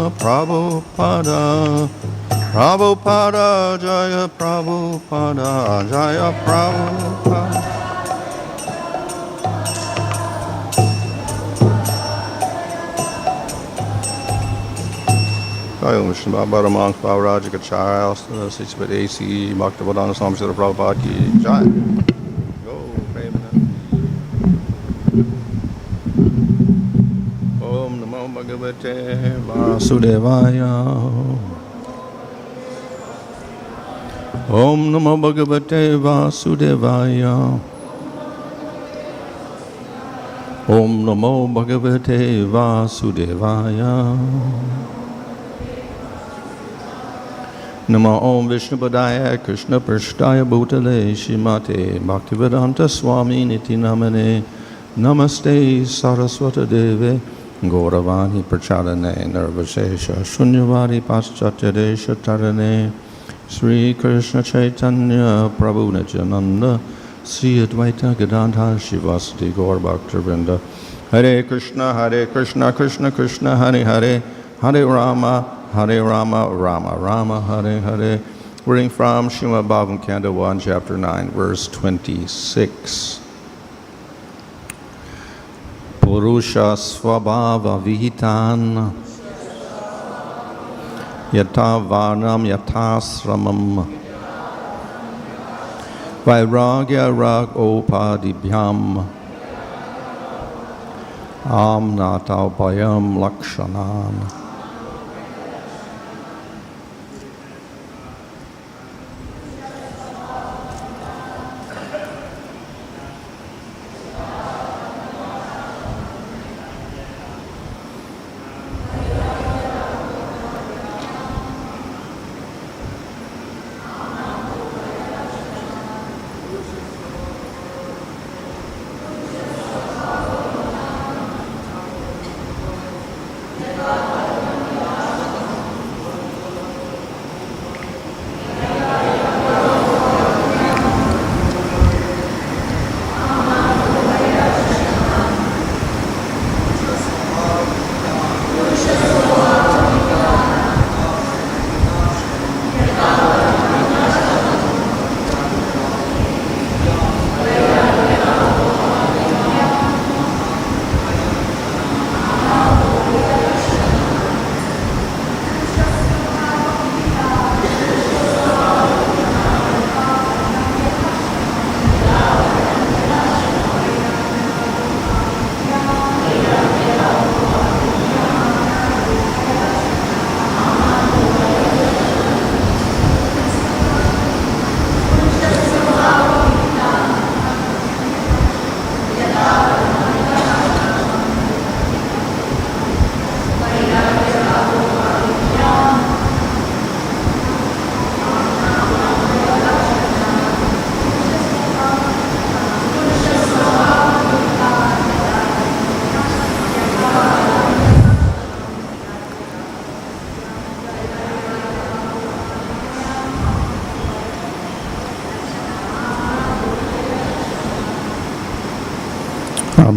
Jaya Prabhupada. Prabhupada Jaya Prabhupada Jaya Prabhupada. Jaya Vishnu-Bhāra vairāgya-rāgopādhibhyām, Sispat A.C. Bhakti-Vedanta Swami Srila Prabhupada ki Jai. Go, Om Namo Bhagavate Vasudevaya. Om Namo Bhagavate Vasudevaya. Om Namo Bhagavate Vasudevaya. Namo Om Vishnupadaya Krishna Prasthaya Bhutale Śrīmate Bhaktivedanta Swami Niti Namane Namaste Saraswata Deve Gauravani Prachadane Nirvashesha Shunyavadi Paschatya Desha Tarane Sri Krishna Chaitanya Prabhu Nityananda Sri Advaita Gadadhara Shivasati Gaur Bhaktivinoda Hare Krishna Krishna Krishna Hare Hare Hare Rama Rama Rama Hare Hare. Reading from Srimad Bhagavatam Canto 1 Chapter 9 Verse 26. Puruṣa-sva-bhāva-vihitān yathā-varṇam yathā-śramam vairāgya-rāgopādhibhyām āmnātobhaya-lakṣaṇān.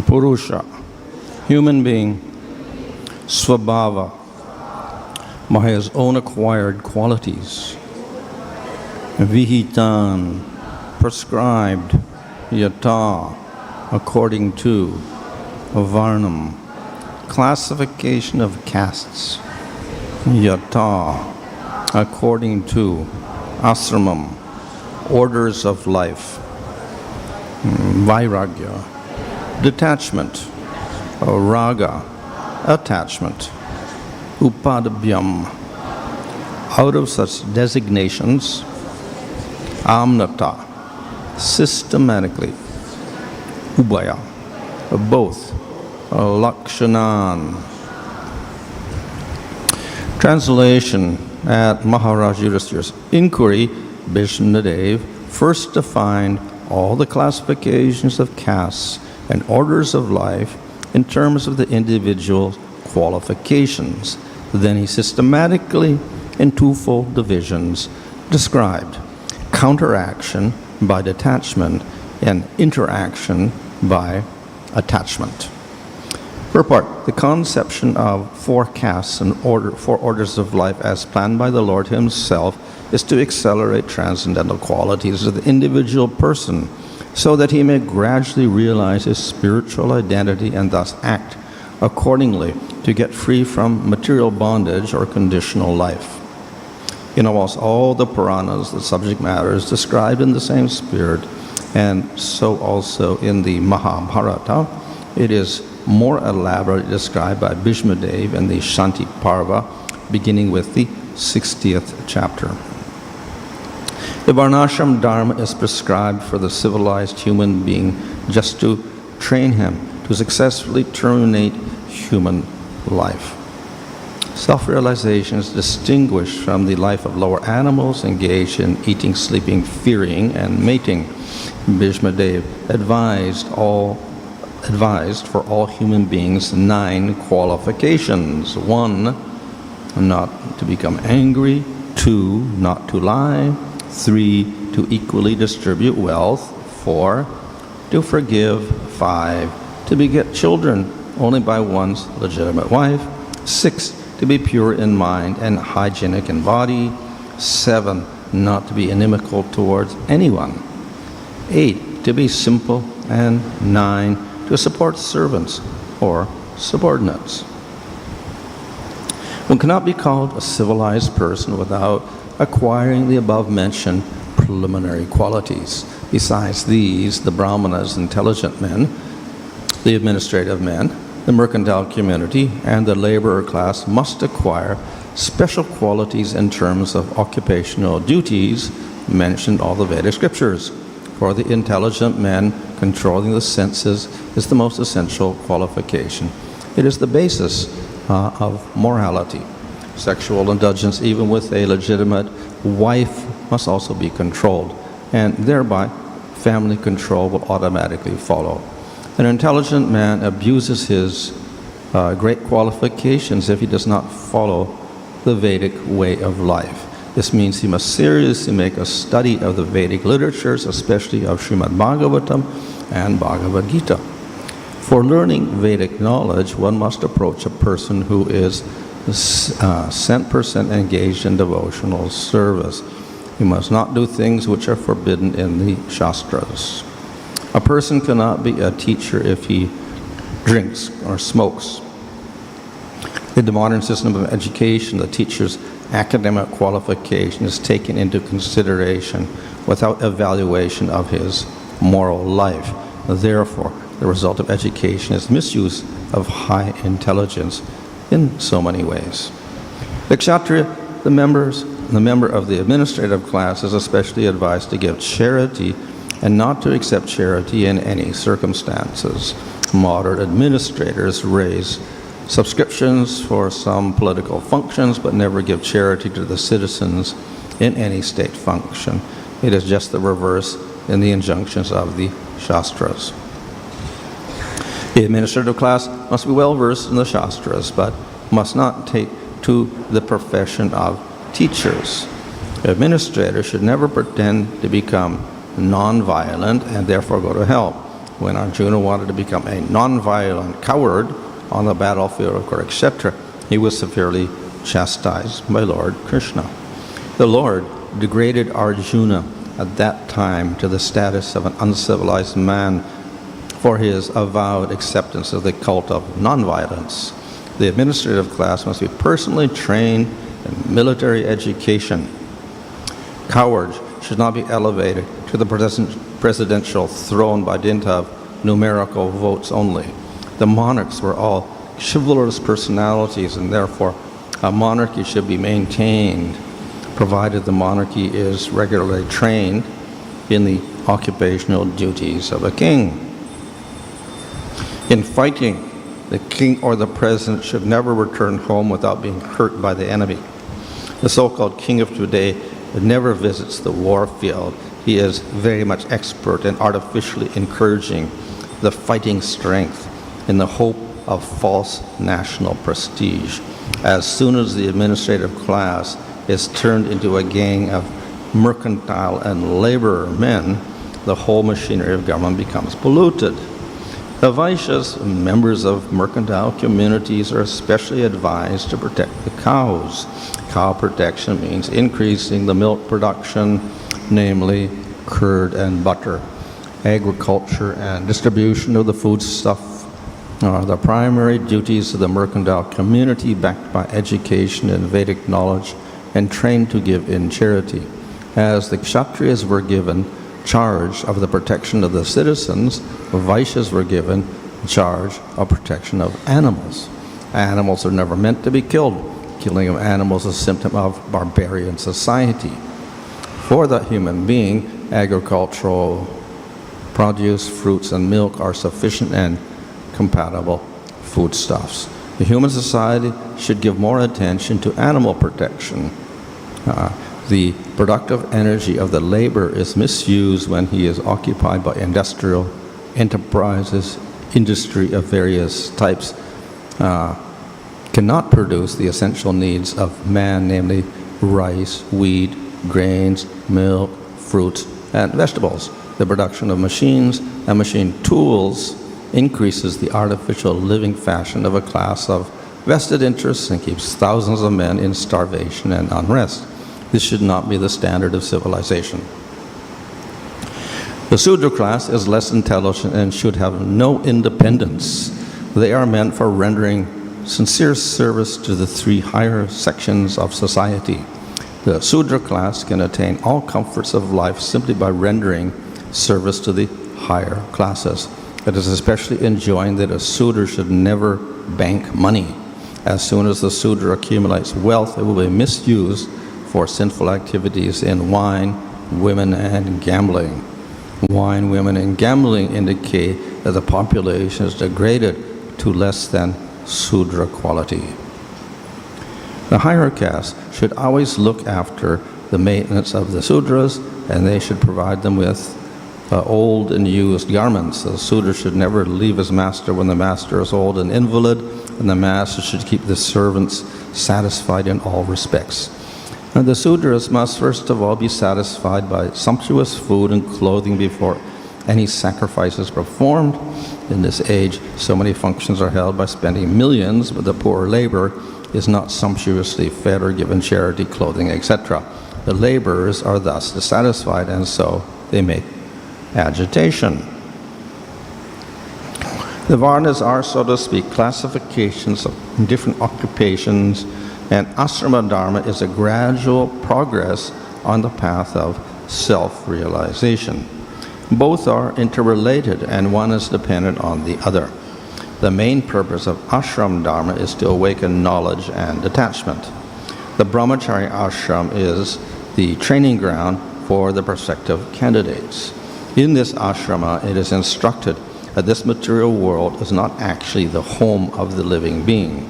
Purusha, human being, Svabhava, by his own acquired qualities, Vihitān, prescribed, yathā, according to, varṇam, classification of castes, yathā, according to, āśramam, orders of life, vairāgya, detachment, rāga, attachment, upādhibhyām, out of such designations, āmnāta, systematically, ubhaya, both, lakshanān. Translation at Mahārāja Yudhiṣṭhira's inquiry, Bhīṣmadeva first defined all the classifications of castes and orders of life in terms of the individual qualifications. Then he systematically, in twofold divisions, described counteraction by detachment and interaction by attachment. Purport: the conception of four castes and four orders of life as planned by the Lord himself is to accelerate transcendental qualities of the individual person so that he may gradually realize his spiritual identity and thus act accordingly to get free from material bondage or conditional life. In almost all the Puranas, the subject matter is described in the same spirit, and so also in the Mahabharata. It is more elaborately described by Bhīṣmadeva in the Shanti Parva, beginning with the 60th chapter. The Varnashrama Dharma is prescribed for the civilized human being just to train him to successfully terminate human life. Self-realization is distinguished from the life of lower animals engaged in eating, sleeping, fearing, and mating. Bhīṣmadeva advised for all human beings 9 qualifications. 1, not to become angry. 2, not to lie. 3, to equally distribute wealth. 4, to forgive. 5, to beget children only by one's legitimate wife. 6, to be pure in mind and hygienic in body. 7, not to be inimical towards anyone. 8, to be simple. And 9, to support servants or subordinates. One cannot be called a civilized person without acquiring the above-mentioned preliminary qualities. Besides these, the brahmanas, intelligent men, the administrative men, the mercantile community, and the laborer class must acquire special qualities in terms of occupational duties mentioned in all the Vedic scriptures. For the intelligent men, controlling the senses is the most essential qualification. It is the basis of morality. Sexual indulgence, even with a legitimate wife, must also be controlled, and thereby family control will automatically follow. An intelligent man abuses his great qualifications if he does not follow the Vedic way of life. This means he must seriously make a study of the Vedic literatures, especially of Srimad Bhagavatam and Bhagavad Gita. For learning Vedic knowledge, one must approach a person who is 100% engaged in devotional service. He must not do things which are forbidden in the Shastras. A person cannot be a teacher if he drinks or smokes. In the modern system of education, the teacher's academic qualification is taken into consideration without evaluation of his moral life. Therefore, the result of education is misuse of high intelligence in so many ways. The kshatriya, the member of the administrative class, is especially advised to give charity and not to accept charity in any circumstances. Modern administrators raise subscriptions for some political functions, but never give charity to the citizens in any state function. It is just the reverse in the injunctions of the Shastras. The administrative class must be well versed in the Shastras, but must not take to the profession of teachers. Administrators should never pretend to become non-violent and therefore go to hell. When Arjuna wanted to become a non-violent coward on the battlefield of Kurukshetra, he was severely chastised by Lord Krishna. The Lord degraded Arjuna at that time to the status of an uncivilized man for his avowed acceptance of the cult of nonviolence. The administrative class must be personally trained in military education. Cowards should not be elevated to the presidential throne by dint of numerical votes only. The monarchs were all chivalrous personalities, and therefore a monarchy should be maintained, provided the monarchy is regularly trained in the occupational duties of a king. In fighting, the king or the president should never return home without being hurt by the enemy. The so-called king of today never visits the war field. He is very much expert in artificially encouraging the fighting strength in the hope of false national prestige. As soon as the administrative class is turned into a gang of mercantile and laborer men, the whole machinery of government becomes polluted. The Vaishyas, members of mercantile communities, are especially advised to protect the cows. Cow protection means increasing the milk production, namely curd and butter. Agriculture and distribution of the foodstuff are the primary duties of the mercantile community, backed by education and Vedic knowledge and trained to give in charity. As the Kshatriyas were given charge of the protection of the citizens, the Vaishyas were given charge of protection of animals. Animals are never meant to be killed. Killing of animals is a symptom of barbarian society. For the human being, agricultural produce, fruits, and milk are sufficient and compatible foodstuffs. The human society should give more attention to animal protection. The productive energy of the laborer is misused when he is occupied by industrial enterprises. Industry of various types cannot produce the essential needs of man, namely rice, wheat, grains, milk, fruits, and vegetables. The production of machines and machine tools increases the artificial living fashion of a class of vested interests and keeps thousands of men in starvation and unrest. This should not be the standard of civilization. The Sudra class is less intelligent and should have no independence. They are meant for rendering sincere service to the three higher sections of society. The Sudra class can attain all comforts of life simply by rendering service to the higher classes. It is especially enjoined that a Sudra should never bank money. As soon as the Sudra accumulates wealth, it will be misused for sinful activities in wine, women, and gambling. Wine, women, and gambling indicate that the population is degraded to less than Sudra quality. The higher castes should always look after the maintenance of the Sudras, and they should provide them with old and used garments. The Sudra should never leave his master when the master is old and invalid, and the master should keep the servants satisfied in all respects. And the Sudras must first of all be satisfied by sumptuous food and clothing before any sacrifice is performed. In this age, so many functions are held by spending millions, but the poor laborer is not sumptuously fed or given charity, clothing, etc. The laborers are thus dissatisfied, and so they make agitation. The Varnas are, so to speak, classifications of different occupations, and āśrama dharma is a gradual progress on the path of self-realization. Both are interrelated, and one is dependent on the other. The main purpose of ashram dharma is to awaken knowledge and detachment. The brahmachari ashram is the training ground for the prospective candidates. In this ashrama, it is instructed that this material world is not actually the home of the living being.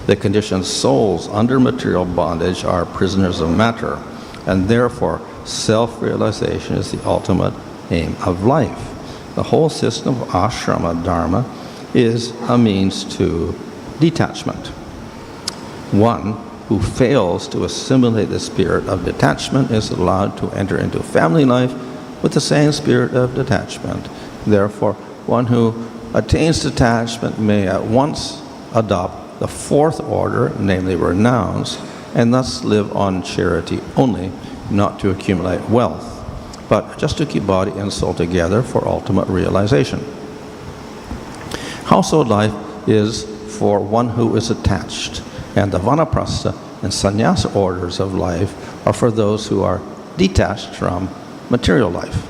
The conditioned souls under material bondage are prisoners of matter, and therefore self-realization is the ultimate aim of life. The whole system of ashrama dharma is a means to detachment. One who fails to assimilate the spirit of detachment is allowed to enter into family life with the same spirit of detachment. Therefore, one who attains detachment may at once adopt the fourth order, namely renouns, and thus live on charity only, not to accumulate wealth, but just to keep body and soul together for ultimate realization. Household life is for one who is attached, and the vanaprastha and sannyasa orders of life are for those who are detached from material life.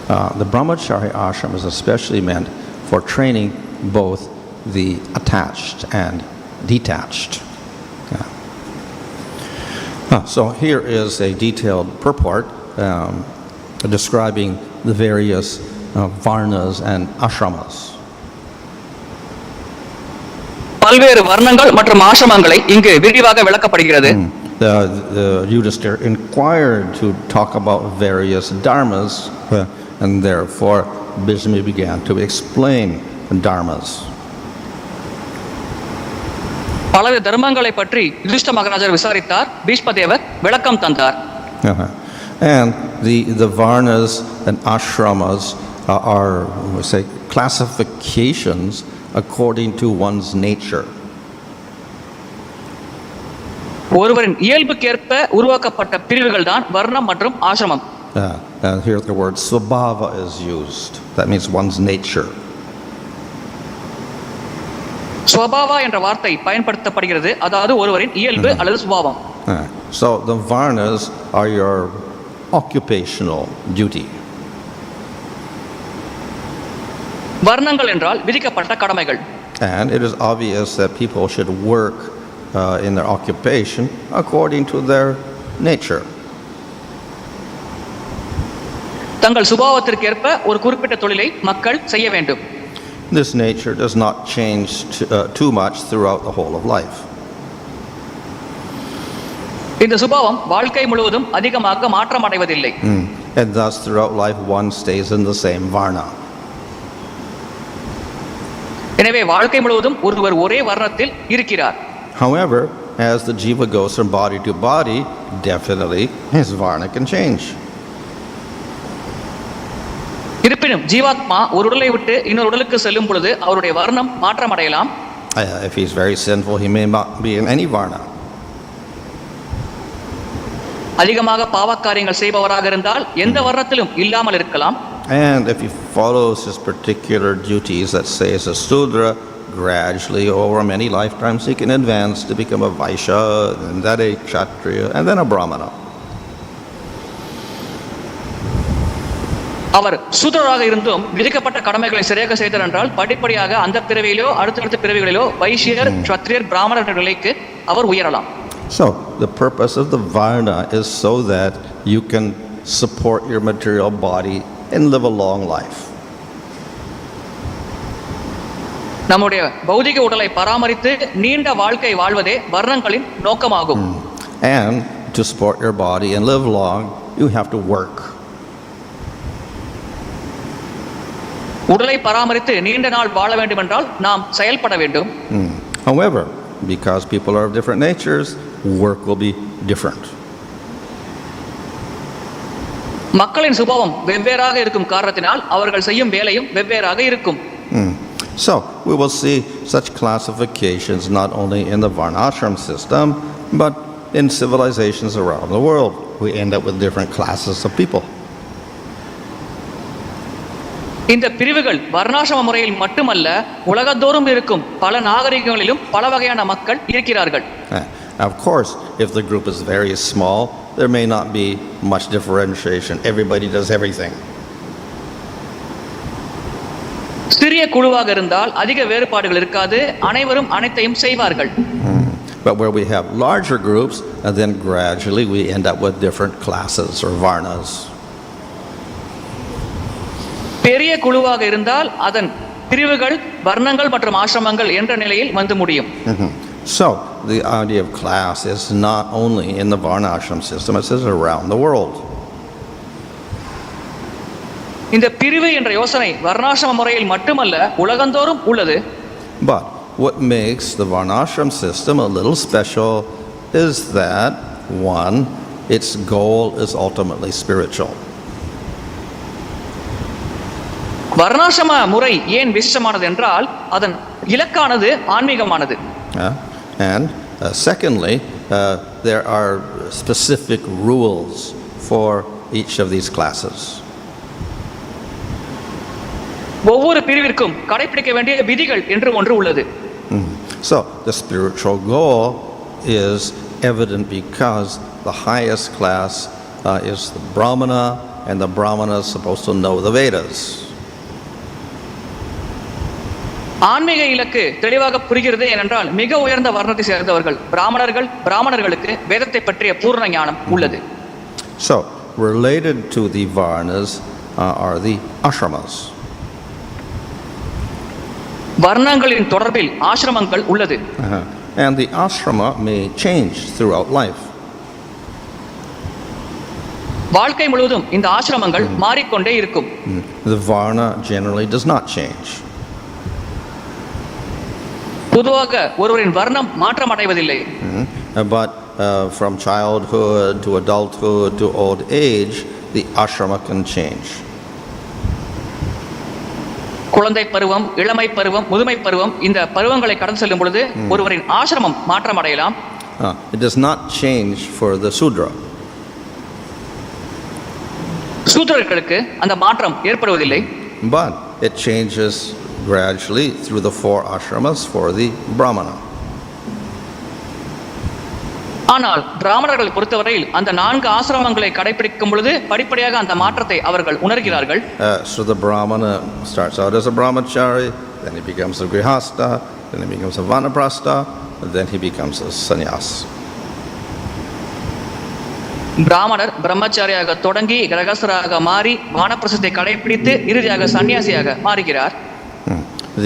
The brahmachari ashram is especially meant for training both the attached and detached. So here is a detailed purport describing the various varnas and ashramas. பல்வேறு வர்ணங்கள் மற்றும் ஆசிரமங்களை இங்கு விரிவாக விளக்கப்படுகிறது. The Yudhiṣṭhira inquired to talk about various dharmas, and therefore Bhīṣmadeva began to explain dharmas. பல்வேறு தர்மங்களை பற்றி யுதிஷ்ட மகாராஜர் விசாரித்தார். பீஷ்மதேவர் விளக்கம் தந்தார். And the varnas and ashramas are, we say, classifications according to one's nature. ஒருவரின் இயல்புக்கேற்ப உருவாக்கப்பட்ட பிரிவுகள் தான் வர்ணம் மற்றும் ஆசிரமம். And here the word svabhava is used. That means one's nature. ஸ்வபாவா என்ற வார்த்தை பயன்படுத்தப்படுகிறது, அதாவது ஒருவரின் இயல்பு அல்லது சுபாவம். So the varnas are your occupational duty. வர்ணங்கள் என்றால் விதிக்கப்பட்ட கடமைகள். And it is obvious that people should work in their occupation according to their nature. தங்கள் சுபாவத்திற்கேற்ப ஒரு குறிப்பிட்ட தொழிலை மக்கள் செய்ய வேண்டும். This nature does not change too much throughout the whole of life. இந்த சுபாவம் வாழ்க்கை முழுவதும் அதிகமாக மாற்றம் அடைவதில்லை. And thus throughout life one stays in the same varna. எனவே வாழ்க்கை முழுவதும் ஒருவர் ஒரே வர்ணத்தில் இருக்கிறார். However, as the jiva goes from body to body, definitely his varna can change. இருப்பினும் ஜீவாத்மா ஒரு உடலை விட்டு இன்னொரு உடலுக்கு செல்லும் பொழுது அவருடைய வர்ணம் மாற்றம் அடையலாம். If he's very sinful, he may not be in any varna. அதிகமாக பாவக்காரியங்கள் செய்பவராக இருந்தால் எந்த வர்ணத்திலும் இல்லாமல் இருக்கலாம். And if he follows his particular duties, let's say as a Sudra, gradually over many lifetimes he can advance to become a Vaishya, and then a Kshatriya, and then a Brahmana. அவர் சூத்திரராக இருந்தும் விதிக்கப்பட்ட கடமைகளை சரியாக செய்தார் என்றால் படிப்படியாக அந்த பிறவியிலோ அடுத்தடுத்த பிறவிகளிலோ வைஷ்யர், க்ஷத்ரியர், பிராமணர் என்ற நிலைக்கு அவர் உயரலாம். So the purpose of the varna is so that you can support your material body and live a long life. நம்முடைய பௌதிக உடலை பராமரித்து நீண்ட வாழ்க்கை வாழ்வதே வர்ணங்களின் நோக்கமாகும். And to support your body and live long, you have to work. உடலை பராமரித்து நீண்ட நாள் வாழ வேண்டும் என்றால் நாம் செயல்பட வேண்டும். However, because people are of different natures, work will be different. மக்களின் சுபாவம் வெவ்வேறாக இருக்கும் காரணத்தினால் அவர்கள் செய்யும் வேலையும் வெவ்வேறாக இருக்கும். So we will see such classifications not only in the Varnashram system, but in civilizations around the world. We end up with different classes of people. இந்த பிரிவுகள் வர்ணாசிரம முறையில் மட்டுமல்ல, உலகத்தோறும் இருக்கும் பல நாகரிகங்களிலும் பல வகையான மக்கள் இருக்கிறார்கள். Of course, if the group is very small, there may not be much differentiation. Everybody does everything. சிறிய குழுவாக இருந்தால் அதிக வேறுபாடுகள் இருக்காது, அனைவரும் அனைத்தையும் செய்வார்கள். But where we have larger groups, and then gradually we end up with different classes or varnas. பெரிய குழுவாக இருந்தால் அதன் பிரிவுகள் வர்ணங்கள் மற்றும் ஆசிரமங்கள் என்ற நிலையில் வந்து முடியும். So the idea of class is not only in the Varnashram system, it is around the world. இந்த பிரிவு என்ற யோசனை வர்ணாசிரம முறையில் மட்டுமல்ல, உலகந்தோறும் உள்ளது. But what makes the Varnashram system a little special is that, one, its goal is ultimately spiritual. வர்ணாசிரம முறை ஏன் விசேஷமானது என்றால் அதன் இலக்கானது ஆன்மீகமானது. And secondly, there are specific rules for each of these classes. ஒவ்வொரு பிரிவிற்கும் கடைபிடிக்க வேண்டிய விதிகள் என்று ஒன்று உள்ளது. So the spiritual goal is evident because the highest class is the Brahmana, and the Brahmana is supposed to know the Vedas. ஆன்மீக இலக்கு தெளிவாக புரிகிறது ஏனென்றால் மிக உயர்ந்த வர்ணத்தை சேர்ந்தவர்கள் பிராமணர்களுக்கு வேதத்தை பற்றிய பூர்ண ஞானம் உள்ளது. So related to the varnas are the ashramas. வர்ணங்களின் தொடர்பில் ஆசிரமங்கள் உள்ளது. And the ashrama may change throughout life. வாழ்க்கை முழுவதும் இந்த ஆசிரமங்கள் மாறிக்கொண்டே இருக்கும். The varna generally does not change. பொதுவாக ஒருவரின் வர்ணம் மாற்றம் அடைவதில்லை. But from childhood to adulthood to old age, the ashrama can change. குழந்தை பருவம், இளமை பருவம், முதுமை பருவம், இந்த பருவங்களை கடந்து செல்லும் பொழுது ஒருவரின் ஆசிரமம் மாற்றம் அடையலாம். It does not change for the Sudra. சூத்திரர்களுக்கு அந்த மாற்றம் ஏற்படுவதில்லை. But it changes gradually through the 4 ashramas for the Brahmana. ஆனால் பிராமணர்களை பொறுத்தவரையில் அந்த 4 ஆசிரமங்களை கடைபிடிக்கும் பொழுது படிப்படியாக அந்த மாற்றத்தை அவர்கள் உணர்கிறார்கள். So the Brahmana starts out as a brahmachari, then he becomes a grihastha, then he becomes a vanaprastha, and then he becomes a sannyas. பிராமணர் பிரம்மச்சாரியாக தொடங்கி கிரகஸ்தராக மாறி வானப்பிரஸ்தத்தை கடைபிடித்து இறுதியாக சன்னியாசியாக மாறுகிறார்.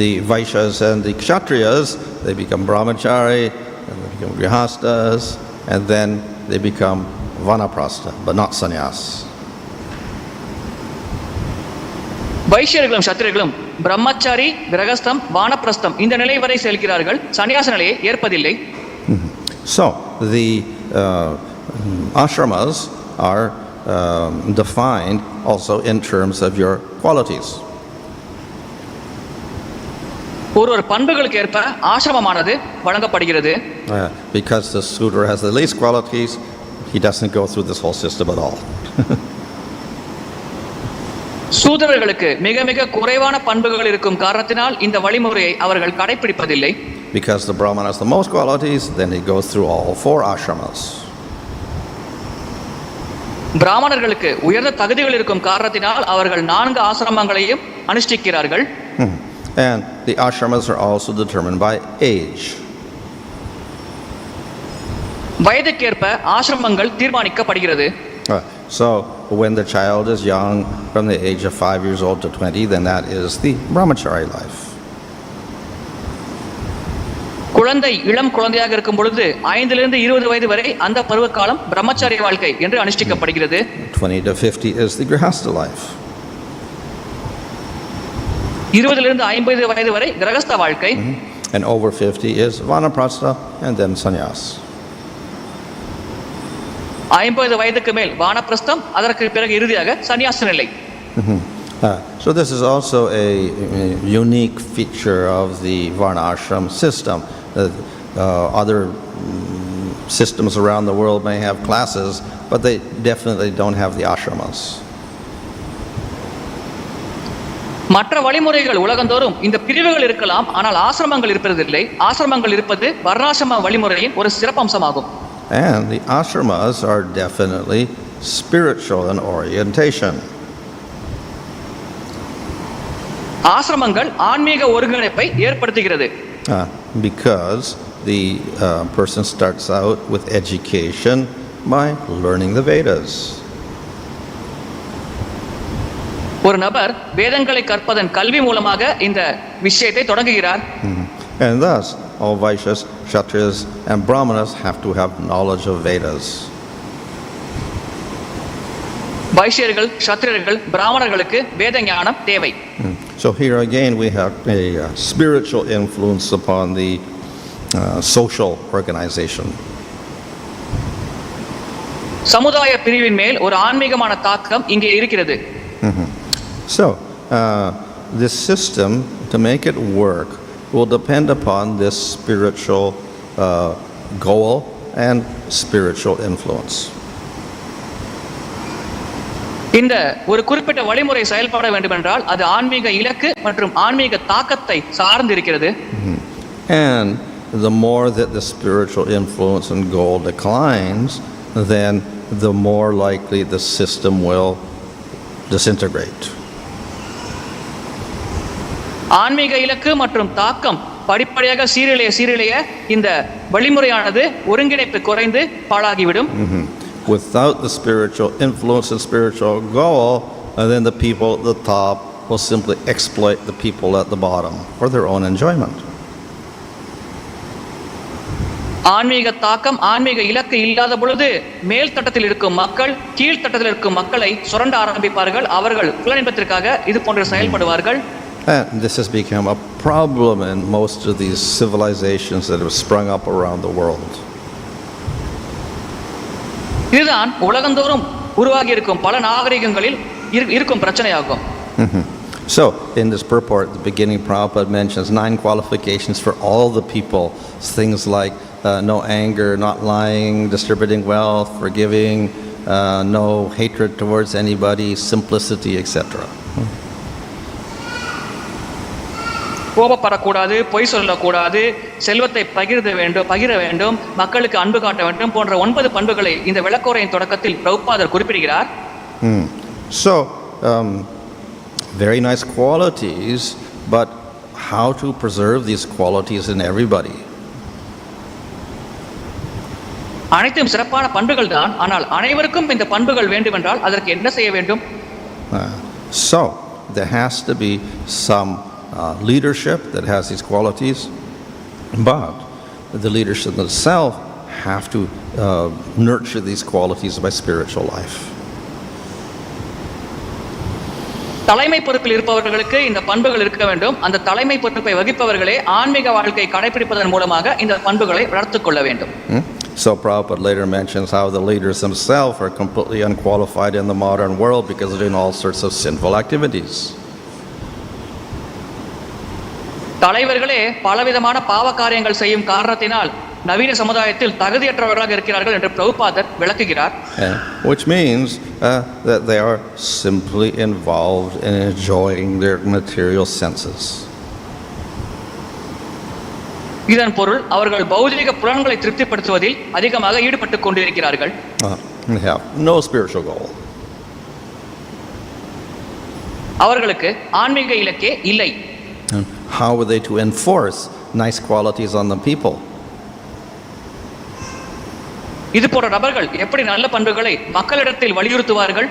The Vaishyas and the Kshatriyas, they become brahmachari, and they become grihasthas, and then they become vanaprastha, but not sannyas. வைஷ்யர்களும் சத்திரியர்களும் பிரம்மச்சாரி, கிரகஸ்தம், வானப்பிரஸ்தம் இந்த நிலை வரை செல்கிறார்கள், சன்னியாச நிலையை ஏற்பதில்லை. So the ashramas are defined also in terms of your qualities. ஒரு பண்புகளுக்கு ஏற்ப ஆசிரமமானது வழங்கப்படுகிறது. Because the Sudra has the least qualities, he doesn't go through this whole system at all. சூத்திரர்களுக்கு மிக மிக குறைவான பண்புகள் இருக்கும் காரணத்தினால் இந்த வழிமுறையை அவர்கள் கடைபிடிப்பதில்லை. Because the Brahmana has the most qualities, then he goes through all 4 ashramas. பிராமணர்களுக்கு உயர்ந்த தகுதிகள் இருக்கும் காரணத்தினால் அவர்கள் 4 ஆசிரமங்களையும் அனுஷ்டிக்கிறார்கள். And the ashramas are also determined by age. வயதுக்கேற்ப ஆசிரமங்கள் தீர்மானிக்கப்படுகிறது. So when the child is young, from the age of 5 years old to 20, then that is the brahmachari life. குழந்தை இளம் குழந்தையாக இருக்கும் பொழுது 5 லிருந்து 20 வயது வரை அந்த பருவ காலம் பிரம்மச்சாரிய வாழ்க்கை என்று அனுஷ்டிக்கப்படுகிறது. 20 to 50 is the grihastha life. 20 லிருந்து 50 வயது வரை கிரகஸ்த வாழ்க்கை. And over 50 is vanaprastha and then sannyas. 50 வயதுக்கு மேல் வானப்பிரஸ்தம், அதற்கு பிறகு இறுதியாக சன்னியாச நிலை. So this is also a unique feature of the Varnashram system. Other systems around the world may have classes, but they definitely don't have the ashramas. மற்ற வழிமுறைகள் உலகந்தோறும் இந்த பிரிவுகள் இருக்கலாம், ஆனால் ஆசிரமங்கள் இருப்பதில்லை. ஆசிரமங்கள் இருப்பது வர்ணாசிரம வழிமுறையின் ஒரு சிறப்பம்சமாகும். And the ashramas are definitely spiritual in orientation. ஆசிரமங்கள் ஆன்மீக ஒருங்கிணைப்பை ஏற்படுத்துகிறது. Because the person starts out with education by learning the Vedas. ஒரு நபர் வேதங்களை கற்பதன் கல்வி மூலமாக இந்த விஷயத்தை தொடங்குகிறார். And thus all Vaishyas, Kshatriyas and Brahmanas have to have knowledge of Vedas. வைஷ்யர்கள், சத்திரியர்கள், பிராமணர்களுக்கு வேத ஞானம் தேவை. So here again we have a spiritual influence upon the social organization. சமுதாய பிரிவின் மேல் ஒரு ஆன்மீகமான தாக்கம் இங்கே இருக்கிறது. So this system, to make it work, will depend upon this spiritual goal and spiritual influence. இந்த ஒரு குறிப்பிட்ட வழிமுறை செயல்பட வேண்டும் என்றால் அது ஆன்மீக இலக்கு மற்றும் ஆன்மீக தாக்கத்தை சார்ந்து இருக்கிறது. And the more that the spiritual influence and goal declines, then the more likely the system will disintegrate. ஆன்மீக இலக்கு மற்றும் தாக்கம் படிப்படியாக சீரழிய இந்த வழிமுறையானது ஒருங்கிணைப்பு குறைந்து பாழாகிவிடும். Without the spiritual influence and spiritual goal, then the people at the top will simply exploit the people at the bottom for their own enjoyment. ஆன்மீக தாக்கம், ஆன்மீக இலக்கு இல்லாத பொழுது மேல் தட்டத்தில் இருக்கும் மக்கள் கீழ் தட்டத்தில் இருக்கும் மக்களை சுரண்ட ஆரம்பிப்பார்கள். அவர்கள் புலனின்பத்திற்காக இது போன்று செயல்படுவார்கள். And this has become a problem in most of these civilizations that have sprung up around the world. இதுதான் உலகந்தோறும் உருவாகி இருக்கும் பல நாகரிகங்களில் இருக்கும் பிரச்சனையாகும். So, in this purport, the beginning, Prabhupada mentions 9 qualifications for all the people. Things like no anger, not lying, distributing wealth, forgiving, no hatred towards anybody, simplicity, etc. கோபப்படக்கூடாது, பொய் சொல்லக்கூடாது, செல்வத்தை பகிர வேண்டும், மக்களுக்கு அன்பு காட்ட வேண்டும் போன்ற 9 பண்புகளை இந்த விளக்கோரையின் தொடக்கத்தில் பிரபுபாதர் குறிப்பிடுகிறார். So, very nice qualities, but how to preserve these qualities in everybody? அனைத்தும் சிறப்பான பண்புகள் தான், ஆனால் அனைவருக்கும் இந்த பண்புகள் வேண்டுமென்றால் அதற்கு என்ன செய்ய வேண்டும்? So, there has to be some leadership that has these qualities, but the leadership itself have to nurture these qualities by spiritual life. தலைமை பொறுப்பில் இருப்பவர்களுக்கு இந்த பண்புகள் இருக்க வேண்டும். அந்த தலைமை பொறுப்பை வகிப்பவர்களே ஆன்மீக வாழ்க்கை கடைபிடிப்பதன் மூலமாக இந்த பண்புகளை வளர்த்துக் கொள்ள வேண்டும். So Prabhupada later mentions how the leaders themselves are completely unqualified in the modern world because they're doing all sorts of sinful activities. தலைவர்களே பலவிதமான பாவ காரியங்கள் செய்யும் காரணத்தினால் நவீன சமுதாயத்தில் தகுதியற்றவர்களாக இருக்கிறார்கள் என்று பிரபுபாதர் விளக்குகிறார். Which means that they are simply involved in enjoying their material senses. இதன் பொருள் அவர்கள் பௌதிக புலன்களை திருப்திப்படுத்துவதில் அதிகமாக ஈடுபட்டுக் கொண்டிருக்கிறார்கள். They have no spiritual goal. அவர்களுக்கு ஆன்மீக இலக்கே இல்லை. How are they to enforce nice qualities on the people? இது போன்ற நபர்கள் எப்படி நல்ல பண்புகளை மக்களிடத்தில் வலியுறுத்துவார்கள்?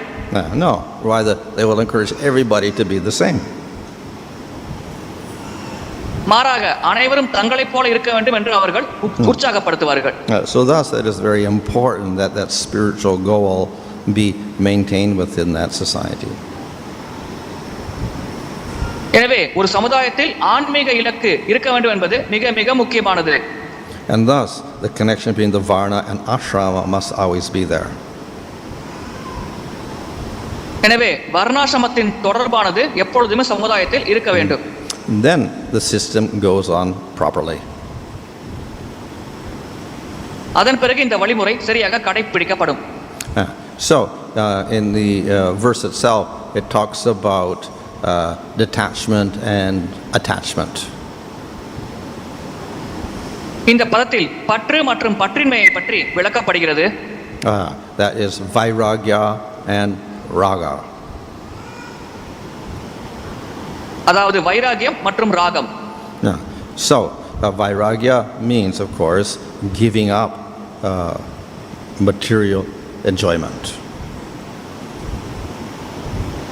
No, rather they will encourage everybody to be the same. மாறாக அனைவரும் தங்களைப் போல இருக்க வேண்டும் என்று அவர்கள் உற்சாகப்படுத்துவார்கள். So thus it is very important that that spiritual goal be maintained within that society. எனவே ஒரு சமுதாயத்தில் ஆன்மீக இலக்கு இருக்க வேண்டும் என்பது மிக மிக முக்கியமானது. And thus the connection between the varna and āśramam must always be there. எனவே வர்ணாசிரமத்தின் தொடர்பானது எப்பொழுதுமே சமுதாயத்தில் இருக்க வேண்டும். Then the system goes on properly. அதன் பிறகு இந்த வழிமுறை சரியாக கடைபிடிக்கப்படும். So in the verse itself it talks about detachment and attachment. இந்த பதத்தில் பற்று மற்றும் பற்றின்மையை பற்றி விளக்கப்படுகிறது. That is vairāgya and rāga. அதாவது வைராகியம் மற்றும் ராகம். So vairāgya means of course giving up material enjoyment.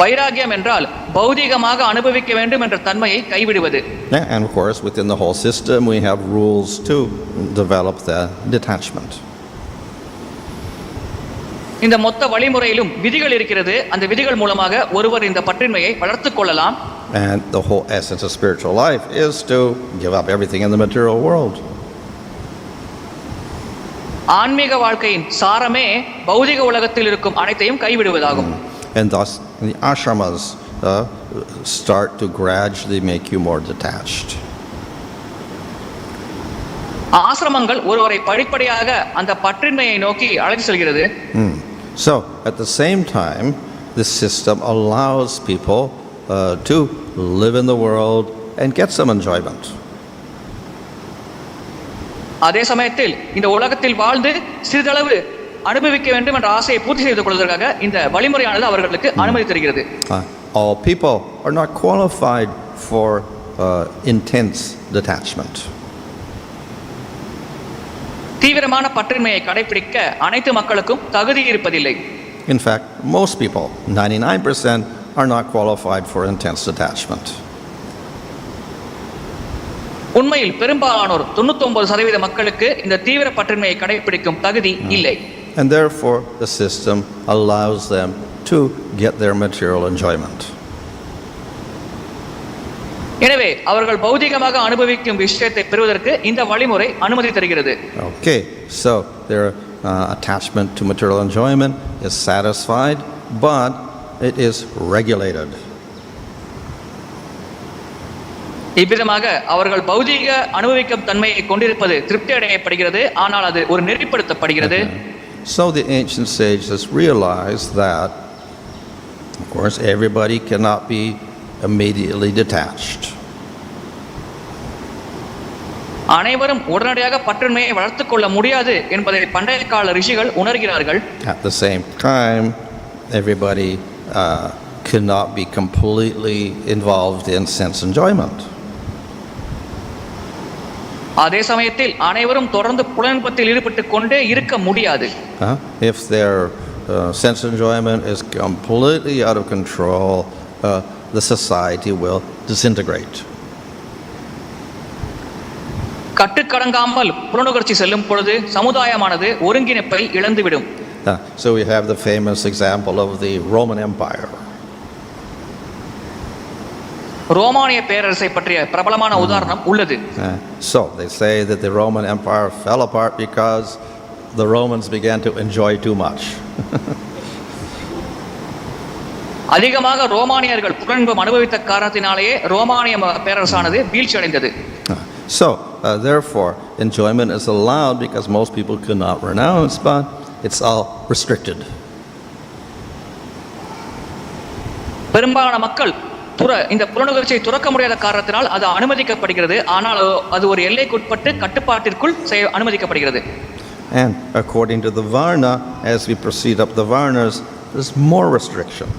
வைராகியம் என்றால் பௌதிகமாக அனுபவிக்க வேண்டும் என்ற தன்மையை கைவிடுவது. And of course within the whole system we have rules to develop the detachment. இந்த மொத்த வழிமுறையிலும் விதிகள் இருக்கிறது. அந்த விதிகள் மூலமாக ஒருவர் இந்த பற்றின்மையை வளர்த்துக் கொள்ளலாம். And the whole essence of spiritual life is to give up everything in the material world. ஆன்மீக வாழ்க்கையின் சாரமே பௌதிக உலகத்தில் இருக்கும் அனைத்தையும் கைவிடுவதாகும். And thus the āśramas start to gradually make you more detached. ஆசிரமங்கள் ஒருவரை படிப்படியாக அந்த பற்றின்மையை நோக்கி அழைத்து செல்கிறது. So at the same time the system allows people to live in the world and get some enjoyment. அதே சமயத்தில் இந்த உலகத்தில் வாழ்ந்து சிறிதளவு அனுபவிக்க வேண்டும் என்ற ஆசையை பூர்த்தி செய்து கொள்வதற்காக இந்த வழிமுறையானது அவர்களுக்கு அனுமதி தருகிறது. All people are not qualified for intense detachment. தீவிரமான பற்றின்மையை கடைபிடிக்க அனைத்து மக்களுக்கும் தகுதி இருப்பதில்லை. In fact, most people, 99%, are not qualified for intense detachment. உண்மையில் பெரும்பாலானோர் 99% மக்களுக்கு இந்த தீவிர பற்றின்மையை கடைபிடிக்கும் தகுதி இல்லை. And therefore the system allows them to get their material enjoyment. எனவே அவர்கள் பௌதிகமாக அனுபவிக்கும் விஷயத்தை பெறுவதற்கு இந்த வழிமுறை அனுமதி தருகிறது. Okay, so their attachment to material enjoyment is satisfied, but it is regulated. இவ்விதமாக அவர்கள் பௌதீக அனுபவிக்கும் தன்மையை கொண்டிருப்பது திருப்தி அடையப்படுகிறது, ஆனால் அது ஒரு நெறிப்படுத்தப்படுகிறது. So the ancient sages realized that, of course, everybody cannot be immediately detached. அனைவரும் உடனடியாக பற்றின்மையை வளர்த்துக் கொள்ள முடியாது என்பதை பண்டைய கால ரிஷிகள் உணர்கிறார்கள். At the same time, everybody cannot be completely involved in sense enjoyment. அதே சமயத்தில் அனைவரும் தொடர்ந்து புலன்பத்தில் ஈடுபட்டு கொண்டே இருக்க முடியாது. If their sense enjoyment is completely out of control, the society will disintegrate. கட்டுக்கடங்காமல் புலனுகர்ச்சி செல்லும் பொழுது சமுதாயமானது ஒருங்கிணைப்பை இழந்துவிடும். So we have the famous example of the Roman Empire. ரோமானிய பேரரசை பற்றிய பிரபலமான உதாரணம் உள்ளது. So they say that the Roman Empire fell apart because the Romans began to enjoy too much. அதிகமாக ரோமானியர்கள் புலன்பம் அனுபவித்த காரணத்தினாலேயே ரோமானிய பேரரசானது வீழ்ச்சி அடைந்தது. So therefore enjoyment is allowed because most people cannot renounce, but it's all restricted. பெரும்பாலான மக்கள் இந்த புலனுகர்ச்சியை துறக்க முடியாத காரணத்தினால் அது அனுமதிக்கப்படுகிறது, ஆனால் அது ஒரு எல்லைக்குட்பட்டு கட்டுப்பாட்டிற்குள் அனுமதிக்கப்படுகிறது. And according to the varna, as we proceed up the varnas, there's more restriction.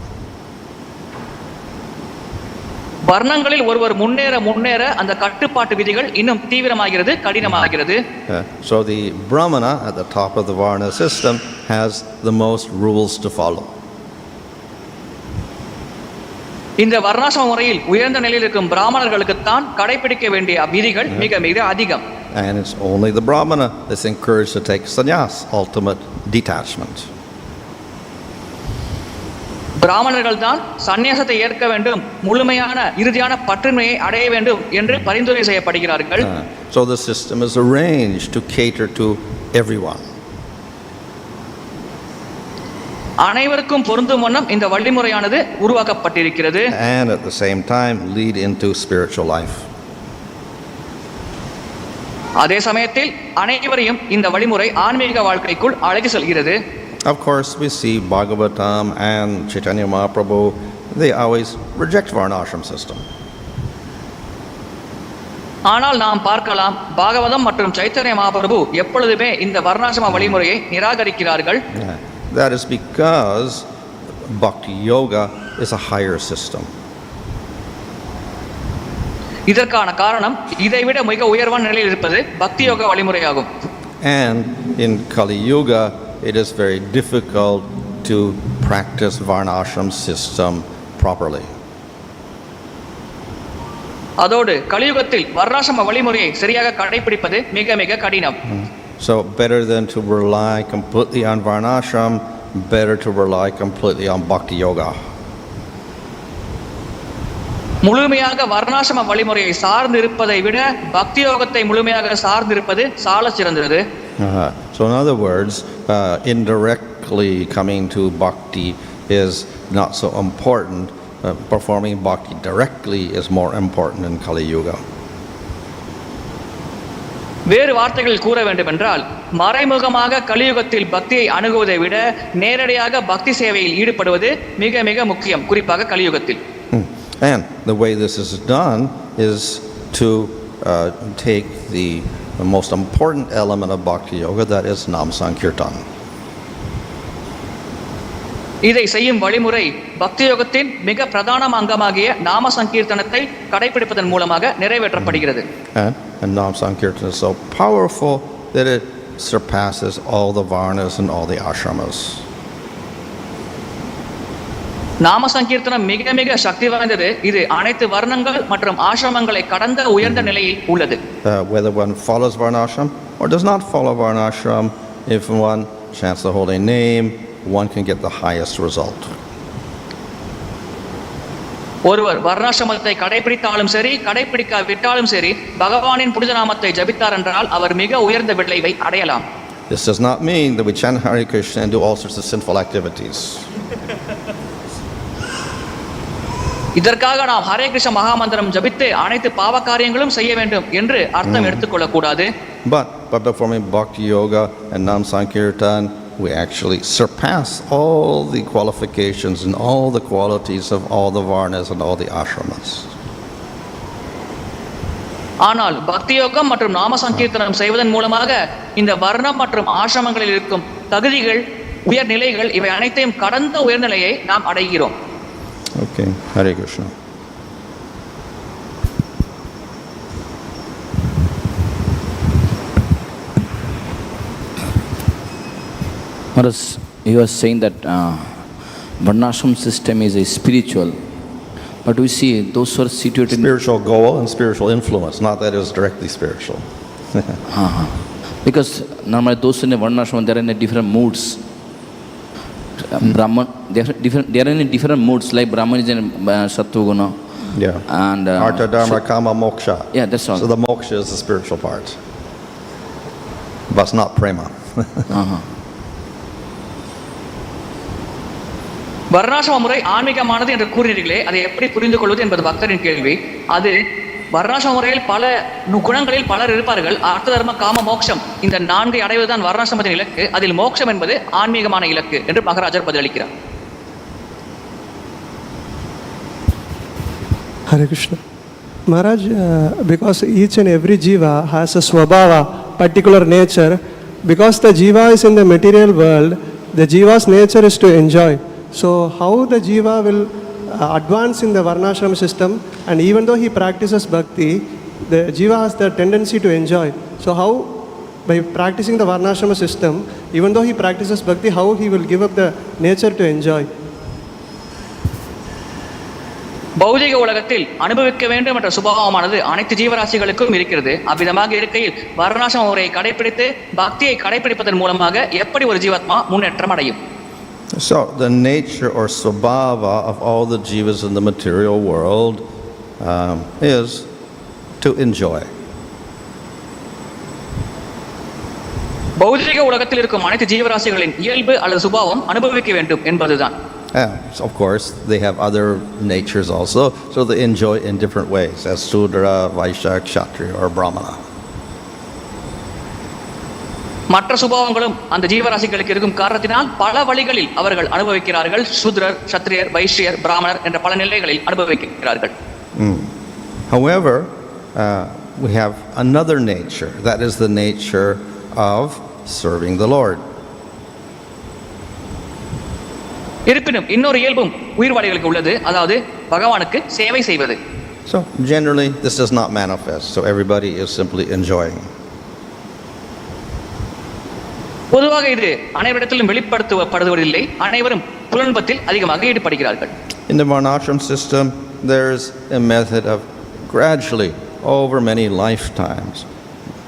வர்ணங்களில் ஒருவர் முன்னேற அந்த கட்டுப்பாட்டு விதிகள் இன்னும் தீவிரமாகிறது, கடினமாகிறது. So the brahmana at the top of the varna system has the most rules to follow. இந்த வர்ணாசிரம முறையில் உயர்ந்த நிலையில் இருக்கும் பிராமணர்களுக்கு தான் கடைபிடிக்க வேண்டிய விதிகள் மிக மிக அதிகம். And it's only the brahmana that's encouraged to take sannyas, ultimate detachment. பிராமணர்கள் தான் சந்நியாசத்தை ஏற்க வேண்டும், முழுமையான இறுதியான பற்றின்மையை அடைய வேண்டும் என்று பரிந்துரை செய்யப்படுகிறார்கள். So the system is arranged to cater to everyone. அனைவருக்கும் பொருந்தும் வண்ணம் இந்த வழிமுறையானது உருவாக்கப்பட்டிருக்கிறது. And at the same time lead into spiritual life. அதே சமயத்தில் அனைவரையும் இந்த வழிமுறை ஆன்மீக வாழ்க்கைக்குள் அழைத்து செல்கிறது. Of course, we see Bhagavatam and Chaitanya Mahaprabhu, they always reject Varnashram system. ஆனால் நாம் பார்க்கலாம், பாகவதம் மற்றும் சைத்தன்ய மகாபிரபு எப்பொழுதுமே இந்த வர்ணாசிரம வழிமுறையை நிராகரிக்கிறார்கள். That is because bhakti yoga is a higher system. இதற்கான காரணம் இதைவிட மிக உயர்வான நிலையில் இருப்பது பக்தி யோக வழிமுறையாகும். And in Kali Yuga, it is very difficult to practice Varnashram system properly. அதோடு கலியுகத்தில் வர்ணாசிரம வழிமுறையை சரியாக கடைபிடிப்பது மிக மிக கடினம். So better than to rely completely on Varnashram, better to rely completely on bhakti yoga. முழுமையாக வர்ணாசிரம வழிமுறையை சார்ந்து இருப்பதை விட பக்தி யோகத்தை முழுமையாக சார்ந்து இருப்பது சால சிறந்தது. So in other words, indirectly coming to bhakti is not so important. Performing bhakti directly is more important in Kali Yuga. வேறு வார்த்தைகளில் கூற வேண்டும் என்றால், மறைமுகமாக கலியுகத்தில் பக்தியை அணுகுவதை விட நேரடியாக பக்தி சேவையில் ஈடுபடுவது மிக மிக முக்கியம், குறிப்பாக கலியுகத்தில். And the way this is done is to take the most important element of bhakti yoga, that is nam sankirtan. இதை செய்யும் வழிமுறை பக்தி யோகத்தின் மிக பிரதான அங்கமாகிய நாம சங்கீர்த்தனத்தை கடைபிடிப்பதன் மூலமாக நிறைவேற்றப்படுகிறது. And nam sankirtan is so powerful that it surpasses all the varnas and all the ashramas. நாம சங்கீர்த்தனம் மிக மிக சக்தி வாய்ந்தது. இது அனைத்து வர்ணங்கள் மற்றும் ஆசிரமங்களை கடந்த உயர்ந்த நிலையில் உள்ளது. Whether one follows varnashram or does not follow varnashram, if one chants the holy name, one can get the highest result. ஒருவர் வர்ணாசிரமத்தை கடைபிடித்தாலும் சரி, கடைபிடிக்காவிட்டாலும் சரி, பகவானின் புனித நாமத்தை ஜபித்தார் என்றால் அவர் மிக உயர்ந்த விளைவை அடையலாம். This does not mean that we chant Hare Krishna and do all sorts of sinful activities. இதற்காக நாம் ஹரே கிருஷ்ண மகாமந்திரம் ஜபித்து அனைத்து பாவ காரியங்களும் செய்ய வேண்டும் என்று அர்த்தம் எடுத்துக்கொள்ளக் கூடாது. But performing bhakti yoga and nam sankirtan, we actually surpass all the qualifications and all the qualities of all the varnas and all the ashramas. ஆனால் பக்தி யோகம் மற்றும் நாம சங்கீர்த்தனம் செய்வதன் மூலமாக இந்த வர்ணம் மற்றும் ஆசிரமங்களில் இருக்கும் தகுதிகள், உயர்நிலைகள் இவை அனைத்தையும் கடந்த உயர்நிலையை நாம் அடைகிறோம். Okay, Hare Krishna. Whereas you are saying that Varnashrama system is a spiritual, but we see those who are situated Spiritual goal and spiritual influence, not that it is directly spiritual. because normally those in a Varnashrama, they are in a different moods. Brahman, they are in different moods, like Brahman is in Sattva-guna. Yeah. And Artha, Dharma, Kama, Moksha. Yeah, that's all. So the moksha is the spiritual part. But it's not prema. வர்ணாசிரம முறை ஆன்மீகமானது என்று கூறினீர்களே, அதை எப்படி புரிந்து கொள்வது என்பது பக்தரின் கேள்வி. அது வர்ணாசிரம முறையில் பல குணங்களில் பலர் இருப்பார்கள். அர்த்த தர்ம காம மோட்சம் இந்த 4 அடைவதுதான் வர்ணாசிரமத்தின் இலக்கு. அதில் மோட்சம் என்பது ஆன்மீகமான இலக்கு என்று மகாராஜர் பதிலளிக்கிறார். Hare Krishna. Maharaj, because each and every jiva has a svabhava, particular nature, because the jiva is in the material world, the jiva's nature is to enjoy. So how the jiva will advance in the Varnashrama system, and even though he practices bhakti, the jiva has the tendency to enjoy. So how, by practicing the Varnashrama system, even though he practices bhakti, how he will give up the nature to enjoy? பௌதிக உலகத்தில் அனுபவிக்க வேண்டும் என்ற சுபாவமானது அனைத்து ஜீவராசிகளுக்கும் இருக்கிறது. அவ்விதமாக இருக்கையில் வர்ணாசிரம முறையை கடைபிடித்து பக்தியை கடைபிடிப்பதன் மூலமாக எப்படி ஒரு ஜீவாத்மா முன்னேற்றம் அடையும்? So the nature or svabhava of all the jivas in the material world is to enjoy. பௌதிக உலகத்தில் இருக்கும் அனைத்து ஜீவராசிகளின் இயல்பு அல்லது சுபாவம் அனுபவிக்க வேண்டும் என்பதுதான். Of course, they have other natures also, so they enjoy in different ways, as Sudra, Vaishya, Kshatriya, or Brahmana. மற்ற சுபாவங்களும் அந்த ஜீவராசிகளுக்கு இருக்கும் காரணத்தினால் பல வழிகளில் அவர்கள் அனுபவிக்கிறார்கள். சூத்ரர், சத்திரியர், வைஷ்யர், பிராமணர் என்ற பல நிலைகளில் அனுபவிக்கிறார்கள். However, we have another nature, that is the nature of serving the Lord. இருப்பினும் இன்னொரு இயல்பும் உயிர்வாளிகளுக்கு உள்ளது, அதாவது பகவானுக்கு சேவை செய்வது. So generally this does not manifest, so everybody is simply enjoying. பொதுவாக இது அனைவரிடத்திலும் வெளிப்படுத்தப்படுவதில்லை. அனைவரும் புலன்பத்தில் அதிகமாக ஈடுபடுகிறார்கள். In the Varnashram system, there's a method of gradually, over many lifetimes,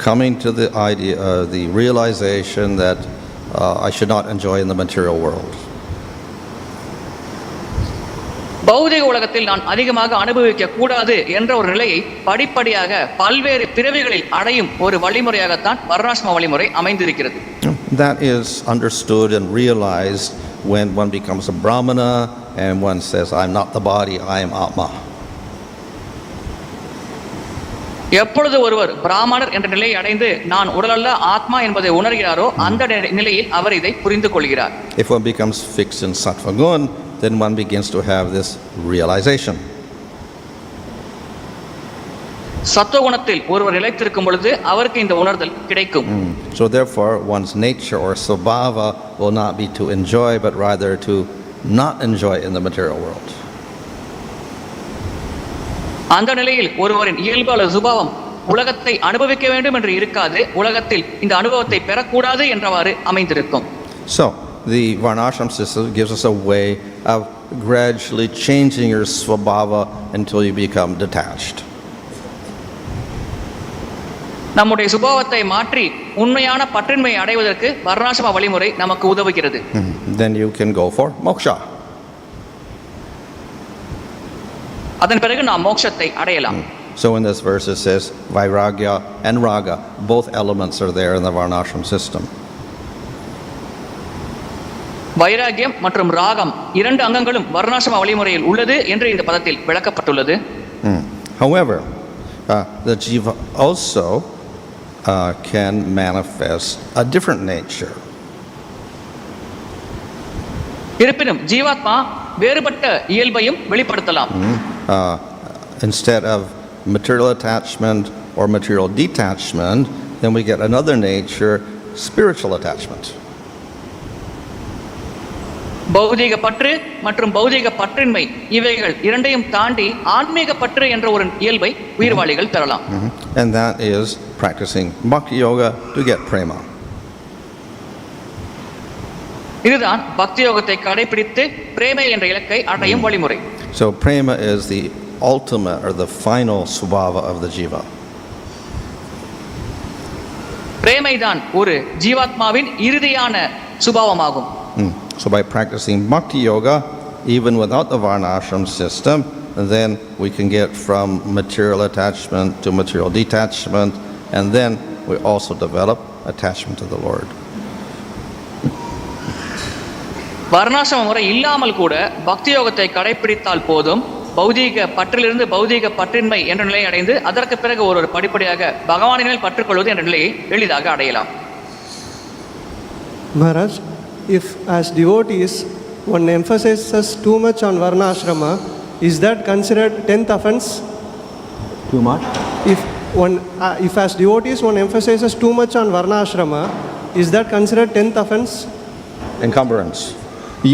coming to the idea, the realization that I should not enjoy in the material world. பௌதிக உலகத்தில் நான் அதிகமாக அனுபவிக்க கூடாது என்ற ஒரு நிலையை படிப்படியாக பல்வேறு பிறவிகளில் அடையும் ஒரு வழிமுறையாகத்தான் வர்ணாசிரம வழிமுறை அமைந்திருக்கிறது. That is understood and realized when one becomes a Brahmana and one says, I'm not the body, I am Atma. எப்பொழுது ஒருவர் பிராமணர் என்ற நிலையை அடைந்து நான் உடலல்ல ஆத்மா என்பதை உணர்கிறாரோ அந்த நிலையில் அவர் இதை புரிந்து கொள்கிறார். If one becomes fixed in Sattva-gun, then one begins to have this realization. சத்துவகுணத்தில் ஒருவர் நிலைத்திருக்கும் பொழுது அவருக்கு இந்த உணர்தல் கிடைக்கும். So therefore one's nature or svabhava will not be to enjoy, but rather to not enjoy in the material world. அந்த நிலையில் ஒருவரின் இயல்பு அல்லது சுபாவம் உலகத்தை அனுபவிக்க வேண்டும் என்று இருக்காது, உலகத்தில் இந்த அனுபவத்தை பெறக்கூடாது என்றவாறு அமைந்திருக்கும். So the Varnashram system gives us a way of gradually changing your svabhava until you become detached. நம்முடைய சுபாவத்தை மாற்றி உண்மையான பற்றின்மையை அடைவதற்கு வர்ணாசிரம வழிமுறை நமக்கு உதவுகிறது. Then you can go for moksha. அதன் பிறகு நாம் மோட்சத்தை அடையலாம். So in this verse it says vairāgya and rāga, both elements are there in the Varnashram system. வைராகியம் மற்றும் ராகம் இரண்டு அங்கங்களும் வர்ணாசிரம வழிமுறையில் உள்ளது என்று இந்த பதத்தில் விளக்கப்பட்டுள்ளது. However, the jiva also can manifest a different nature. இருப்பினும் ஜீவாத்மா வேறுபட்ட இயல்பையும் வெளிப்படுத்தலாம். Instead of material attachment or material detachment, then we get another nature, spiritual attachment. பௌதிக பற்று மற்றும் பௌதிக பற்றின்மை இவைகள் இரண்டையும் தாண்டி ஆன்மீக பற்று என்ற ஒரு இயல்பை உயிர்வாளிகள் பெறலாம். And that is practicing bhakti yoga to get prema. இதுதான் பக்தி யோகத்தை கடைபிடித்து பிரேமை என்ற இலக்கை அடையும் வழிமுறை. So prema is the ultimate or the final svabhava of the jiva. பிரேமை தான் ஒரு ஜீவாத்மாவின் இறுதியான சுபாவமாகும். So by practicing bhakti yoga, even without the varnashram system, then we can get from material attachment to material detachment, and then we also develop attachment to the Lord. வர்ணாசிரம முறை இல்லாமல் கூட பக்தி யோகத்தை கடைபிடித்தால் போதும், பௌதீக பற்றிலிருந்து பௌதீக பற்றின்மை என்ற நிலையை அடைந்து அதற்கு பிறகு ஒரு படிப்படியாக பகவானின் மேல் பற்றுக்கொள்வது என்ற நிலையை எளிதாக அடையலாம். Maharaj, if as devotees one emphasizes too much on Varnashrama, is that considered 10th offense? Too much? If as devotees one emphasizes too much on Varnashrama, is that considered 10th offense? Encumbrance.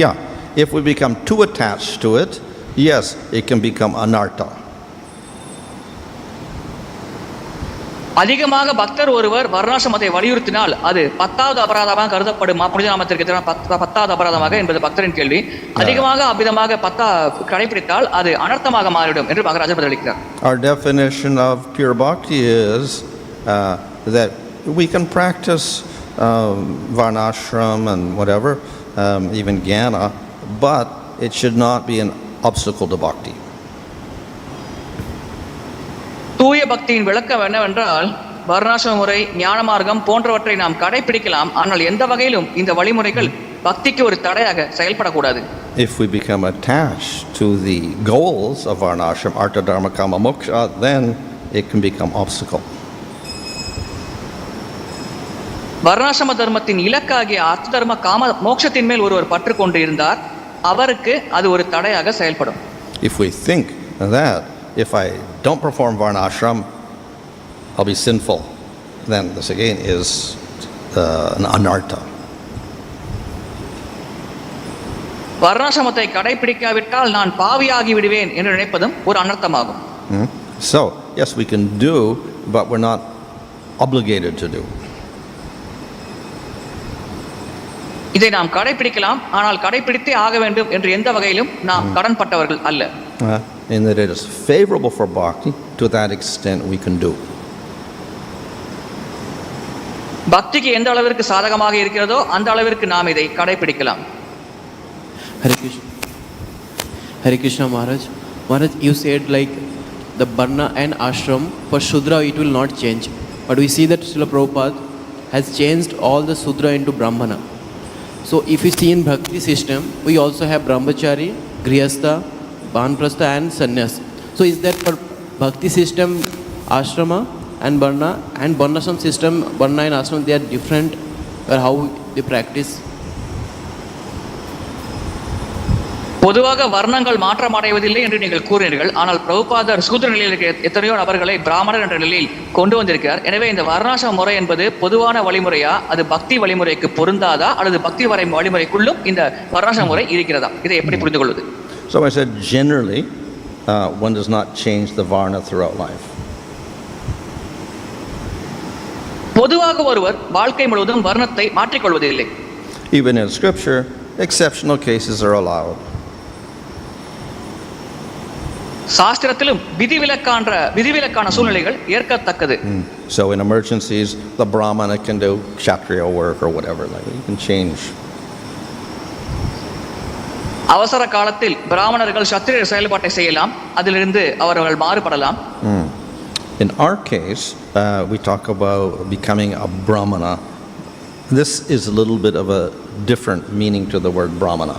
Yeah. If we become too attached to it, yes, it can become āmnāta. அதிகமாக பக்தர் ஒருவர் வர்ணாசிரமத்தை வலியுறுத்தினால் அது 10வது அபராதமாக கருதப்படுமா? புனித நாமத்திற்கு 10வது அபராதமாக என்பது பக்தரின் கேள்வி. அதிகமாக அபிதமாக கடைபிடித்தால் அது அனர்த்தமாக மாறிவிடும் என்று Maharaja பதிலளிக்கிறார். Our definition of pure bhakti is that we can practice varnashram and whatever, even jnana, but it should not be an obstacle to bhakti. தூய பக்தியின் விளக்கம் என்னவென்றால், வர்ணாசிரம முறை, ஞான மார்க்கம் போன்றவற்றை நாம் கடைபிடிக்கலாம், ஆனால் எந்த வகையிலும் இந்த வழிமுறைகள் பக்திக்கு ஒரு தடையாக செயல்படக்கூடாது. If we become attached to the goals of varnashram, artha dharma kama moksha, then it can become obstacle. வர்ணாசிரம தர்மத்தின் இலக்காகிய அர்த்த தர்ம காம மோட்சத்தின் மேல் ஒருவர் பற்று கொண்டு இருந்தார், அவருக்கு அது ஒரு தடையாக செயல்படும். If we think that if I don't perform varnashram, I'll be sinful, then this again is an anartha. வர்ணாசிரமத்தை கடைபிடிக்காவிட்டால் நான் பாவியாகி விடுவேன் என்று நினைப்பதும் ஒரு அனர்த்தமாகும். So yes, we can do, but we're not obligated to do. இதை நாம் கடைபிடிக்கலாம், ஆனால் கடைபிடித்தே ஆக வேண்டும் என்று எந்த வகையிலும் நாம் கடன்பட்டவர்கள் அல்ல. And that it is favorable for bhakti, to that extent we can do. பக்திக்கு எந்த அளவிற்கு சாதகமாக இருக்கிறதோ அந்த அளவிற்கு நாம் இதை கடைபிடிக்கலாம். Hare Krishna Maharaj. Maharaj, you said like the varna and ashram for Shudra it will not change, but we see that Srila Prabhupada has changed all the Shudra into Brahmana. So if we see in bhakti system, we also have brahmachari, grihastha, banprastha and sannyas. So is that for bhakti system ashrama and varna, and varnashram system varna and ashram they are different, or how they practice? பொதுவாக வர்ணங்கள் மாற்றம் அடைவதில்லை என்று நீங்கள் கூறினீர்கள், ஆனால் பிரபுபாதர் சூத்ர நிலையில் இருக்கிற எத்தனையோ நபர்களை பிராமணர் என்ற நிலையில் கொண்டு வந்திருக்கிறார். எனவே இந்த வர்ணாசிரம முறை என்பது பொதுவான வழிமுறையா, அது பக்தி வழிமுறைக்கு பொருந்தாதா, அல்லது பக்தி வழிமுறைக்குள்ளும் இந்த வர்ணாசிரம முறை இருக்கிறதா? இதை எப்படி புரிந்து கொள்வது? So I said generally one does not change the varna throughout life. பொதுவாக ஒருவர் வாழ்க்கை முழுவதும் வர்ணத்தை மாற்றிக்கொள்வதில்லை. Even in scripture, exceptional cases are allowed. சாஸ்திரத்திலும் விதிவிலக்கான சூழ்நிலைகள் ஏற்கத்தக்கது. So in emergencies, the brahmana can do kshatriya work or whatever, like you can change. அவசர காலத்தில் பிராமணர்கள் சத்திரிய செயல்பாட்டை செய்யலாம், அதிலிருந்து அவர்கள் மாறுபடலாம். In our case, we talk about becoming a brahmana This is a little bit of a different meaning to the word brahmana.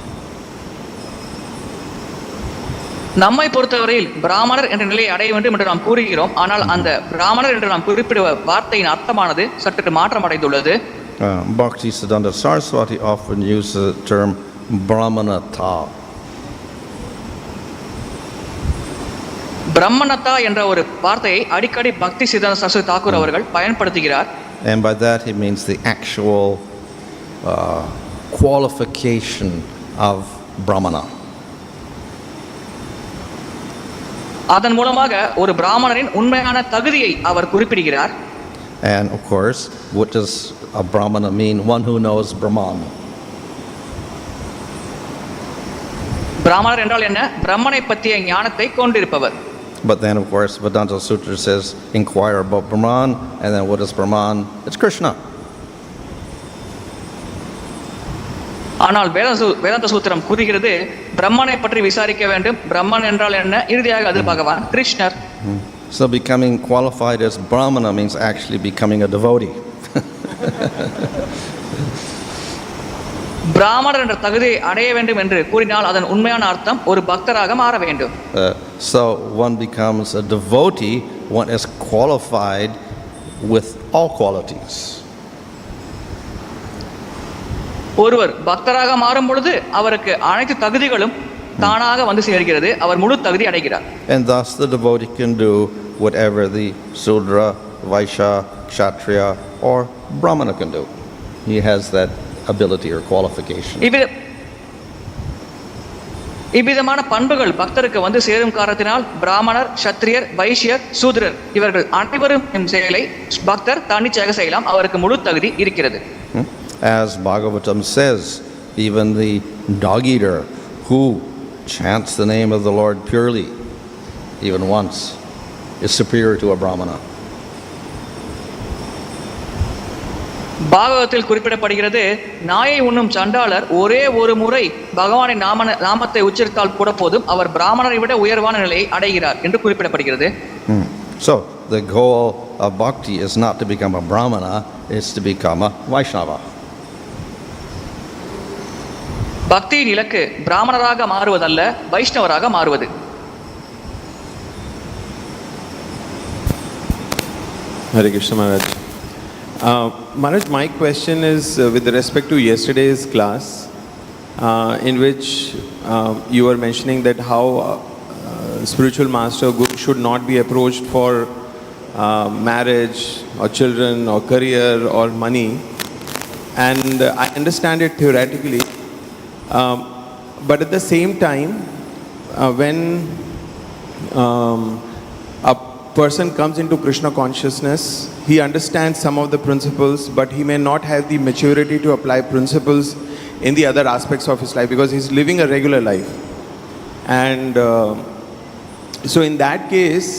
நம்மை பொறுத்தவரையில் பிராமணர் என்ற நிலையை அடைய வேண்டும் என்று நாம் கூறுகிறோம். ஆனால் அந்த பிராமணர் என்று நாம் குறிப்பிடுவ வார்த்தையின் அர்த்தமானது சற்று மாற்றம் அடைந்துள்ளது. Bhakti-siddhanta Saraswati often uses the term brahmanata. பிரம்மணத்தா என்ற ஒரு வார்த்தையை அடிக்கடி பக்தி சித்தாந்த சரஸ்வதி தாக்கூர் அவர்கள் பயன்படுத்துகிறார். And by that he means the actual qualification of brahmana. அதன் மூலமாக ஒரு பிராமணரின் உண்மையான தகுதியை அவர் குறிப்பிடுகிறார். And of course, what does a brahmana mean? One who knows Brahman. பிராமணர் என்றால் என்ன? பிரம்மனை பற்றிய ஞானத்தை கொண்டிருப்பவர். But then of course Vedanta Sutra says inquire about Brahman, and then what is Brahman? It's Krishna. ஆனால் வேதாந்த சூத்திரம் கூறுகிறது பிரம்மனை பற்றி விசாரிக்க வேண்டும். பிரம்மன் என்றால் என்ன? இறுதியாக அது பகவான் கிருஷ்ணர். So becoming qualified as Brahmana means actually becoming a devotee. பிராமணர் என்ற தகுதியை அடைய வேண்டும் என்று கூறினால் அதன் உண்மையான அர்த்தம் ஒரு பக்தராக மாற வேண்டும். So one becomes a devotee, one is qualified with all qualities. ஒருவர் பக்தராக மாறும் பொழுது அவருக்கு அனைத்து தகுதிகளும் தானாக வந்து சேர்கிறது. அவர் முழு தகுதி அடைகிறார். And thus the devotee can do whatever the Sudra, Vaishya, Kshatriya or Brahmana can do. He has that ability or qualification. இவ்விதமான பண்புகள் பக்தருக்கு வந்து சேரும் காரணத்தினால் பிராமணர், சத்திரியர், வைஷ்யர், சூத்ரர் இவர்கள் அனைவரும் செயலை பக்தர் தன்னிச்சையாக செய்யலாம். அவருக்கு முழு தகுதி இருக்கிறது. As Bhagavatam says, even the dog eater who chants the name of the Lord purely, even once, is superior to a Brahmana. பாகவதத்தில் குறிப்பிடப்படுகிறது, நாயை உண்ணும் சண்டாளர் ஒரே ஒரு முறை பகவானின் நாமத்தை உச்சரித்தால் கூட போதும், அவர் பிராமணரை விட உயர்வான நிலையை அடைகிறார் என்று குறிப்பிடப்படுகிறது. So the goal of bhakti is not to become a Brahmana, it's to become a Vaishnava. பக்தியின் இலக்கு பிராமணராக மாறுவதல்ல, வைஷ்ணவராக மாறுவது. Hare Krishna Maharaj. Maharaj, my question is with respect to yesterday's class, in which you were mentioning that how spiritual master guru should not be approached for marriage or children or career or money, and I understand it theoretically, but at the same time, when a person comes into Krishna consciousness, he understands some of the principles, but he may not have the maturity to apply principles in the other aspects of his life because he's living a regular life. And so in that case,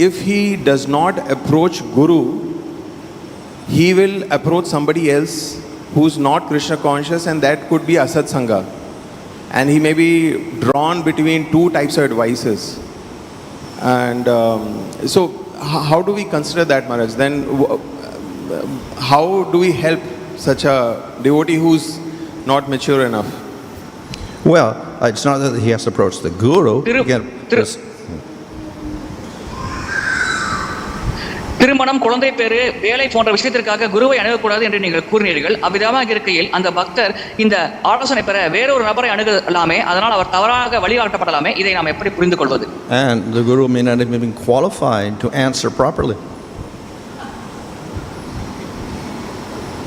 if he does not approach Guru, he will approach somebody else who's not Krishna conscious, and that could be Asat Sangha. And he may be drawn between two types of advices. And so how do we consider that, Maharaj? Then how do we help such a devotee who's not mature enough? Well, it's not that he has to approach the guru. திருமணம், குழந்தை பேரு, வேலை போன்ற விஷயத்திற்காக குருவை அணுகக்கூடாது என்று நீங்கள் கூறினீர்கள். அவ்விதமாக இருக்கையில் அந்த பக்தர் இந்த ஆலோசனை பெற வேறொரு நபரை அணுகலாமே, அதனால் அவர் தவறாக வழிகாட்டப்படலாமே. இதை நாம் எப்படி புரிந்து கொள்வது? And the guru may not even be qualified to answer properly.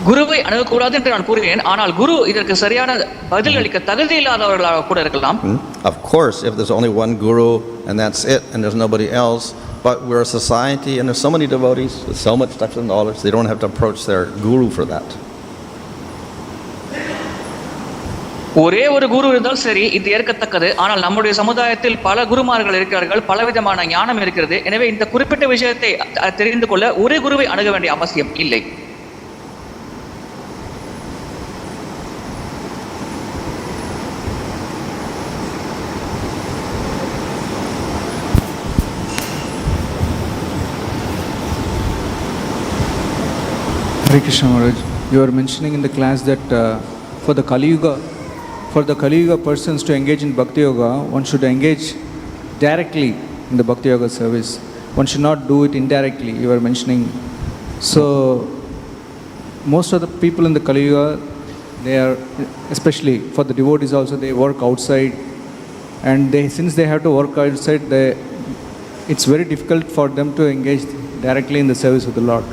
குருவை அணுகக்கூடாது என்று நான் கூறுகிறேன், ஆனால் குரு இதற்கு சரியான பதில் அளிக்க தகுதி இல்லாதவர்களாக கூட இருக்கலாம். Of course, if there's only one guru and that's it and there's nobody else, but we're a society and there's so many devotees with so much stuff and knowledge, they don't have to approach their guru for that. ஒரே ஒரு குரு இருந்தால் சரி, இது ஏற்கத்தக்கது. ஆனால் நம்முடைய சமுதாயத்தில் பல குருமார்கள் இருக்கிறார்கள், பலவிதமான ஞானம் இருக்கிறது. எனவே இந்த குறிப்பிட்ட விஷயத்தை தெரிந்து கொள்ள ஒரே குருவை அணுக வேண்டிய அவசியம் இல்லை. Hare Krishna Maharaj. You were mentioning in the class that for the Kali Yuga persons to engage in Bhakti Yoga, one should engage directly in the Bhakti Yoga service. One should not do it indirectly, you were mentioning. So, most of the people in the Kali Yuga, they are, especially for the devotees also, they work outside. And since they have to work outside, it's very difficult for them to engage directly in the service of the Lord.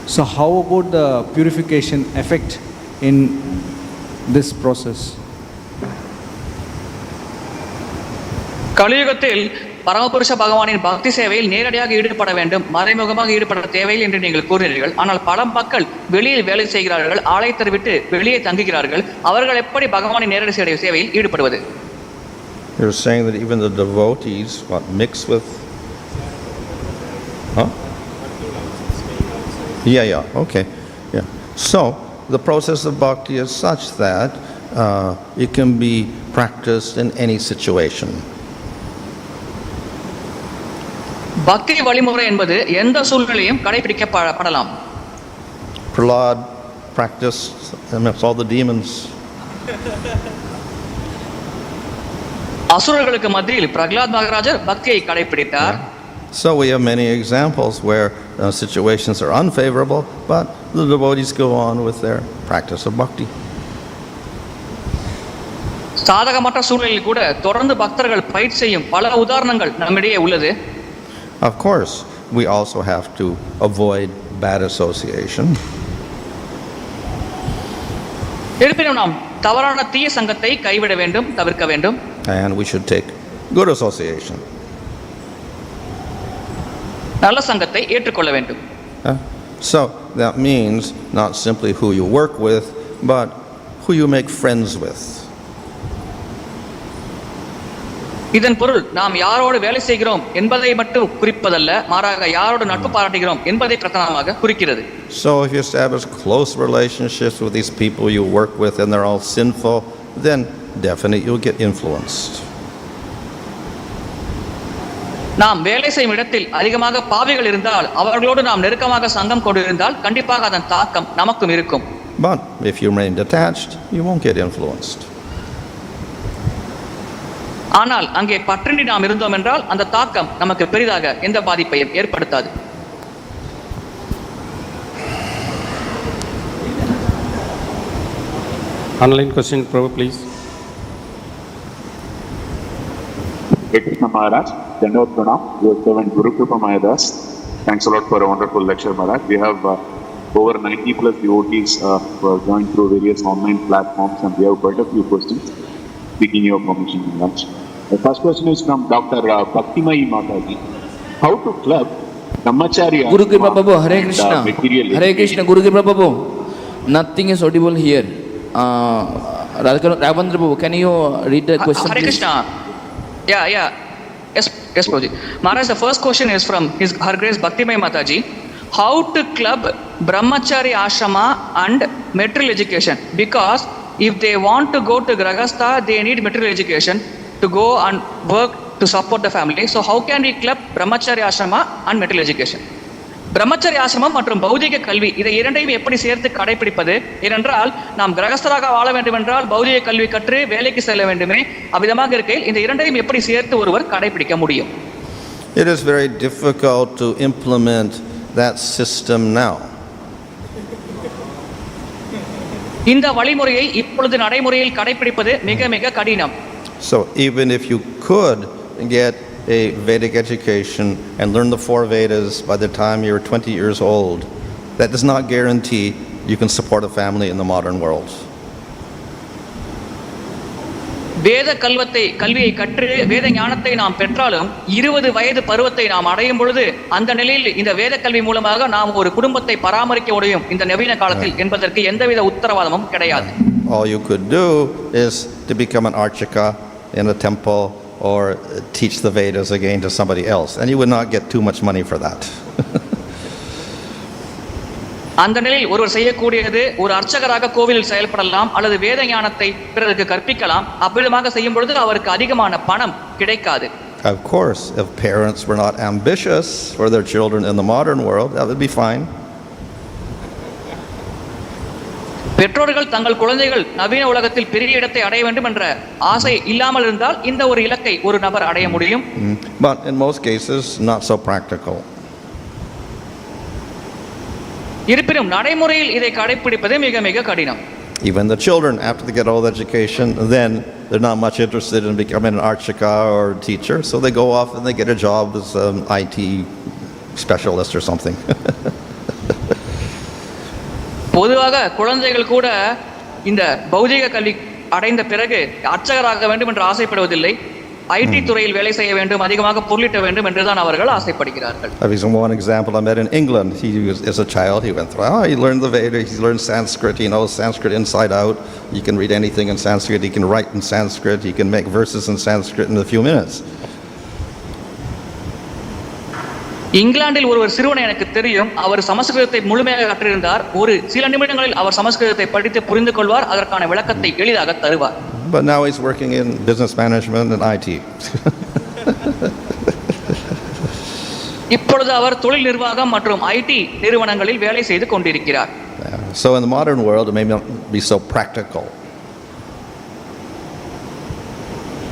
So how about the purification effect in this process? கலியுகத்தில் பரமபுருஷ பகவானின் பக்தி சேவையில் நேரடியாக ஈடுபட வேண்டும், மறைமுகமாக ஈடுபட தேவையில்லை என்று நீங்கள் கூறினீர்கள். ஆனால் பல மக்கள் வெளியில் வேலை செய்கிறார்கள், ஆலயத்தை விட்டு வெளியே தங்குகிறார்கள். அவர்கள் எப்படி பகவானின் நேரடி சேவையில் ஈடுபடுவது? You're saying that even the devotees mix with. Huh? Yeah, okay. Yeah. So, the process of bhakti is such that it can be practiced in any situation. பக்தி வழிமுறை என்பது எந்த சூழ்நிலையும் கடைபிடிக்கப்படலாம். Prahlad practiced amidst all the demons. அசுரர்களுக்கு மத்தியில் பிரகலாத் மகாராஜர் பக்தியை கடைபிடித்தார். So we have many examples where situations are unfavorable, but the devotees go on with their practice of bhakti. சாதகமற்ற சூழ்நிலையில் கூட தொடர்ந்து பக்தர்கள் பயிற்சி செய்யும் பல உதாரணங்கள் நம்மிடையே உள்ளது. Of course, we also have to avoid bad association. இருப்பினும் நாம் தவறான தீய சங்கத்தை கைவிட வேண்டும், தவிர்க்க வேண்டும். And we should take good association. நல்ல சங்கத்தை ஏற்றுக்கொள்ள வேண்டும். So that means not simply who you work with, but who you make friends with. இதன் பொருள் நாம் யாரோடு வேலை செய்கிறோம் என்பதை மட்டும் குறிப்பதல்ல, மாறாக யாரோடு நட்பு பாராட்டுகிறோம் என்பதை பிரதானமாக குறிக்கிறது. So if you establish close relationships with these people you work with and they're all sinful, then definitely you'll get influenced. நாம் வேலை செய்யும் இடத்தில் அதிகமாக பாவிகள் இருந்தால், அவர்களோடு நாம் நெருக்கமாக சங்கம் கொண்டிருந்தால் கண்டிப்பாக அதன் தாக்கம் நமக்கும் இருக்கும். But if you remain detached, you won't get influenced. ஆனால் அங்கே பற்றின்றி நாம் இருந்தோம் என்றால் அந்த தாக்கம் நமக்கு பெரிதாக எந்த பாதிப்பையும் ஏற்படுத்தாது. Online question, Prabhu, please. Krishna Maharaj, Dandavat Pranam, your servant Guru Kripa Mayadas. Thanks a lot for a wonderful lecture, Maharaj. We have over 90 plus devotees who have joined through various online platforms, and we have quite a few questions. Seeking your permission in lunch. The first question is from Dr. Bhaktimayi Mataji. How to club Brahmacharya Guru Kripa Prabhu, Hare Krishna. Hare Krishna, Guru Kripa Prabhu. Nothing is audible here. Ravandra Prabhu, can you read the question? Hare Krishna. Yeah. Yes, Prabhuji. Maharaj, the first question is from Her Grace Bhaktimayi Mataji. How to club Brahmacharya Ashrama and material education? Because if they want to go to Grahastha, they need material education to go and work to support the family. So how can we club Brahmacharya Ashrama and material education? பிரம்மச்சரிய ஆசிரமம் மற்றும் பௌதிக கல்வி இதை இரண்டையும் எப்படி சேர்த்து கடைபிடிப்பது? ஏனென்றால் நாம் கிரகஸ்தராக வாழ வேண்டும் என்றால் பௌதிக கல்வி கற்று வேலைக்கு செல்ல வேண்டுமே. அவ்விதமாக இருக்கையில் இந்த இரண்டையும் எப்படி சேர்த்து ஒருவர் கடைபிடிக்க முடியும்? It is very difficult to implement that system now. இந்த வழிமுறையை இப்பொழுது நடைமுறையில் கடைபிடிப்பது மிக மிக கடினம். So even if you could get a Vedic education and learn the 4 Vedas by the time you're 20 years old, that does not guarantee you can support a family in the modern world. வேத கல்வியை கற்று வேத ஞானத்தை நாம் பெற்றாலும் 20 வயது பருவத்தை நாம் அடையும் பொழுது அந்த நிலையில் இந்த வேத கல்வி மூலமாக நாம் ஒரு குடும்பத்தை பராமரிக்க முடியும் இந்த நவீன காலத்தில் என்பதற்கு எந்தவித உத்தரவாதமும் கிடையாது. All you could do is to become an archika in a temple or teach the Vedas again to somebody else, and you would not get too much money for that. அந்த நிலையில் ஒருவர் செய்யக்கூடியது ஒரு அர்ச்சகராக கோவிலில் செயல்படலாம் அல்லது வேத ஞானத்தை பிறருக்கு கற்பிக்கலாம். அவ்விதமாக செய்யும் பொழுது அவருக்கு அதிகமான பணம் கிடைக்காது. Of course, if parents were not ambitious for their children in the modern world, that would be fine. பெற்றோர்கள் தங்கள் குழந்தைகள் நவீன உலகத்தில் பெரிய இடத்தை அடைய வேண்டும் என்ற ஆசை இல்லாமல் இருந்தால் இந்த ஒரு இலக்கை ஒரு நபர் அடைய முடியும். But in most cases, not so practical. இருப்பினும் நடைமுறையில் இதை கடைபிடிப்பது மிக மிக கடினம். Even the children, after they get all the education, then they're not much interested in becoming an archika or a teacher, so they go off and they get a job as an IT specialist or something. பொதுவாக குழந்தைகள் கூட இந்த பௌதிக கல்வி அடைந்த பிறகு அர்ச்சகராக வேண்டும் என்று ஆசைப்படுவதில்லை. ஐடி துறையில் வேலை செய்ய வேண்டும், அதிகமாக பொருளீட்ட வேண்டும் என்றுதான் அவர்கள் ஆசைப்படுகிறார்கள். One example I met in England. He was, as a child, he went through. He learned the Vedas. He learned Sanskrit. He knows Sanskrit inside out. He can read anything in Sanskrit. He can write in Sanskrit. He can make verses in Sanskrit in a few minutes. இங்கிலாந்தில் ஒருவர் சிறுவனை எனக்கு தெரியும். அவர் சமஸ்கிருதத்தை முழுமையாக கற்றிருந்தார். ஒரு சில நிமிடங்களில் அவர் சமஸ்கிருதத்தை படித்து புரிந்து கொள்வார். அதற்கான விளக்கத்தை எளிதாக தருவார். But now he's working in business management and IT. இப்பொழுது அவர் தொழில் நிர்வாகம் மற்றும் ஐடி நிறுவனங்களில் வேலை செய்து கொண்டிருக்கிறார். So in the modern world, it may not be so practical.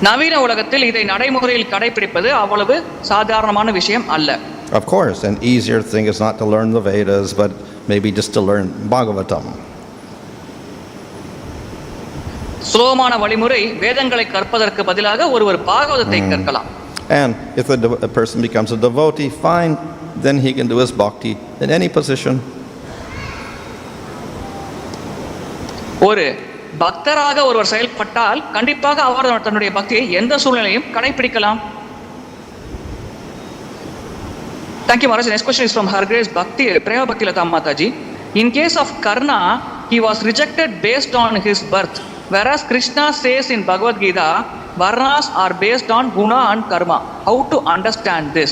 நவீன உலகத்தில் இதை நடைமுறையில் கடைபிடிப்பது அவ்வளவு சாதாரணமான விஷயம் அல்ல. Of course, an easier thing is not to learn the Vedas, but maybe just to learn Bhagavatam. சுலபமான வழிமுறை வேதங்களை கற்பதற்கு பதிலாக ஒருவர் பாகவதத்தை கற்கலாம். And if a person becomes a devotee, fine, then he can do his bhakti in any position. ஒரு பக்தராக ஒருவர் செயல்பட்டால் கண்டிப்பாக அவர் தன்னுடைய பக்தியை எந்த சூழ்நிலையும் கடைபிடிக்கலாம். Thank you, Maharaj. Next question is from Her Grace Bhakti, Prema Bhakti Lata Mataji. In case of Karna, he was rejected based on his birth, whereas Krishna says in Bhagavad Gita, Varnas are based on guna and karma. How to understand this?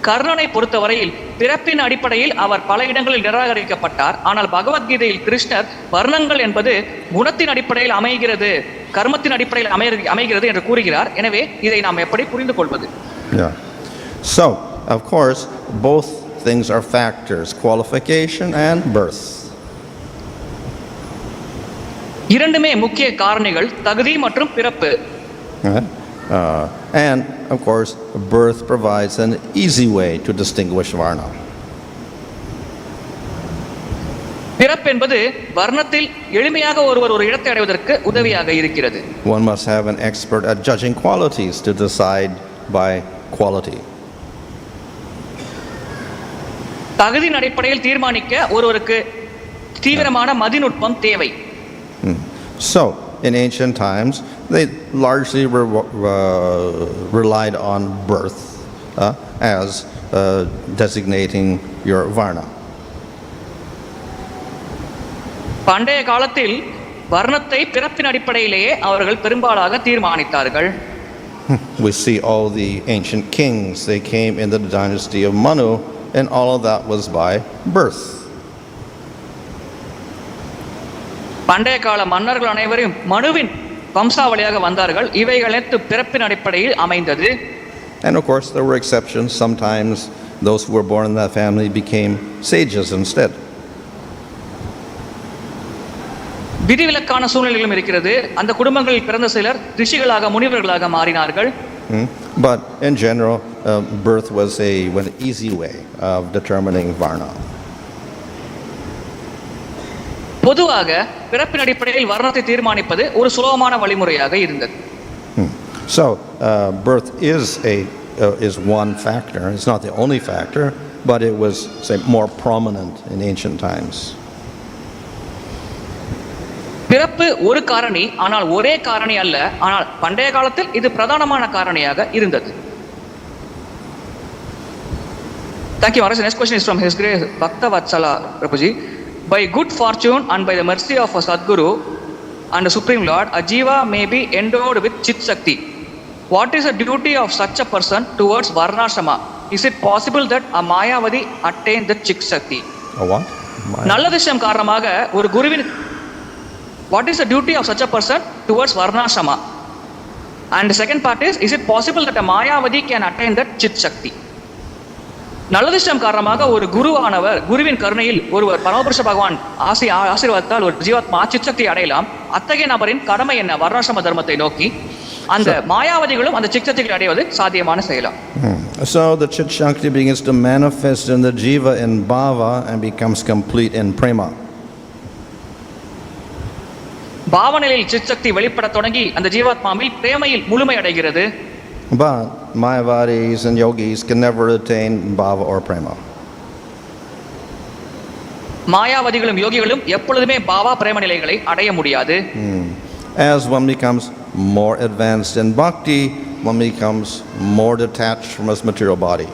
கர்ணனை பொறுத்தவரையில் பிறப்பின் அடிப்படையில் அவர் பல இடங்களில் நிராகரிக்கப்பட்டார். ஆனால் பகவத்கீதையில் கிருஷ்ணர் வர்ணங்கள் என்பது குணத்தின் அடிப்படையில் அமைகிறது, கர்மத்தின் அடிப்படையில் அமைகிறது என்று கூறுகிறார். எனவே இதை நாம் எப்படி புரிந்து கொள்வது? So, of course, both things are factors, qualification and birth. இரண்டுமே முக்கிய காரணிகள், தகுதி மற்றும் பிறப்பு. And of course, birth provides an easy way to distinguish varna. பிறப்பு என்பது வர்ணத்தில் எளிமையாக ஒருவர் ஒரு இடத்தை அடைவதற்கு உதவியாக இருக்கிறது. One must have an expert at judging qualities to decide by quality. தகுதியின் அடிப்படையில் தீர்மானிக்க ஒருவருக்கு தீவிரமான மதிநுட்பம் தேவை. So, in ancient times, they largely relied on birth as designating your varna. பண்டைய காலத்தில் வர்ணத்தை பிறப்பின் அடிப்படையிலேயே அவர்கள் பெரும்பாலாக தீர்மானித்தார்கள். We see all the ancient kings, they came in the dynasty of Manu, and all of that was by birth. பண்டைய கால மன்னர்கள் அனைவரும் மனுவின் வம்சாவளியாக வந்தார்கள். இவைகள் அனைத்து பிறப்பின் அடிப்படையில் அமைந்தது. And of course there were exceptions. Sometimes those who were born in that family became sages instead. விதிவிலக்கான சூழ்நிலைகளும் இருக்கிறது. அந்த குடும்பங்களில் பிறந்த சிலர் ரிஷிகளாக முனிவர்களாக மாறினார்கள். But in general, birth was an easy way of determining varna. பொதுவாக பிறப்பின் அடிப்படையில் வர்ணத்தை தீர்மானிப்பது ஒரு சுலபமான வழிமுறையாக இருந்தது. So birth is one factor. It's not the only factor, but it was, say, more prominent in ancient times. பிறப்பு ஒரு காரணி, ஆனால் ஒரே காரணி அல்ல. ஆனால் பண்டைய காலத்தில் இது பிரதானமான காரணியாக இருந்தது. Thank you, Maharaj. Next question is from His Grace Bhakta Vatsala Prabhuji. By good fortune and by the mercy of a Sadguru and the Supreme Lord, a jiva may be endowed with Chit Shakti. What is the duty of such a person towards Varnashrama? Is it possible that a Mayavadi attain the Chit Shakti? What? நல்ல விஷயம் காரணமாக ஒரு குருவின் What is the duty of such a person towards Varnashrama? And the second part is it possible that a Mayavadi can attain that Chit Shakti? நல்லதிஷ்டம் காரணமாக ஒரு குருவானவர் குருவின் கருணையில் ஒருவர் பரமபுருஷ பகவான் ஆசீர்வாதத்தால் ஒரு ஜீவாத்மா சிச்சக்தி அடையலாம். அத்தகைய நபரின் கடமை என்ன? வர்ணாசிரம தர்மத்தை நோக்கி அந்த மாயாவதிகளும் அந்த சிச்சக்திகளை அடைவது சாத்தியமான செயலாம். So the Chit Shakti begins to manifest in the jiva in bhava and becomes complete in prema. பாவனையில் சிச்சக்தி வெளிப்பட தொடங்கி அந்த ஜீவாத்மாவில் பிரேமையில் முழுமை அடைகிறது. But Mayavadis and yogis can never attain bhava or prema. மாயாவதிகளும் யோகிகளும் எப்பொழுதுமே பாவா பிரேம நிலைகளை அடைய முடியாது. As one becomes more advanced in bhakti, one becomes more detached from his material body.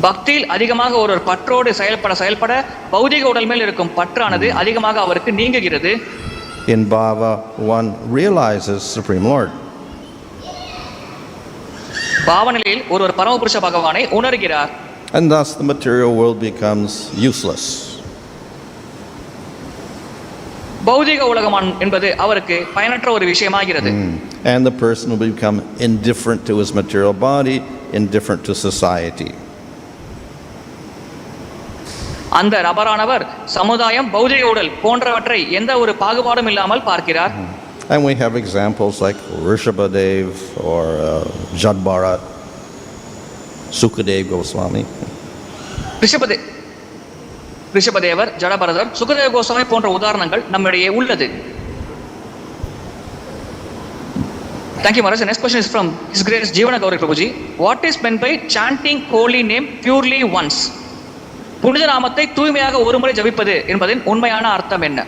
பக்தியில் அதிகமாக ஒரு பற்றோடு செயல்பட பௌதிக உடல் மேல் இருக்கும் பற்றானது அதிகமாக அவருக்கு நீங்குகிறது. In bhava, one realizes Supreme Lord. பாவனையில் ஒருவர் பரமபுருஷ பகவானை உணர்கிறார். And thus the material world becomes useless. பௌதிக உலகம் என்பது அவருக்கு பயனற்ற ஒரு விஷயமாகிறது. And the person will become indifferent to his material body, indifferent to society. அந்த நபரானவர் சமுதாயம் பௌதிக உடல் போன்றவற்றை எந்த ஒரு பாகுபாடும் இல்லாமல் பார்க்கிறார். And we have examples like Rishabhadeva or Jadbharat, Sukadeva Goswami. ரிஷபதேவர், ஜடபரதர், சுகதேவ கோஸ்வாமி போன்ற உதாரணங்கள் நம்மிடையே உள்ளது. Thank you, Maharaj. The next question is from His Grace Jivana Gauri Prabhuji. What is meant by chanting holy name purely once? புனித நாமத்தை தூய்மையாக ஒரு முறை ஜபிப்பது என்பதின் உண்மையான அர்த்தம் என்ன?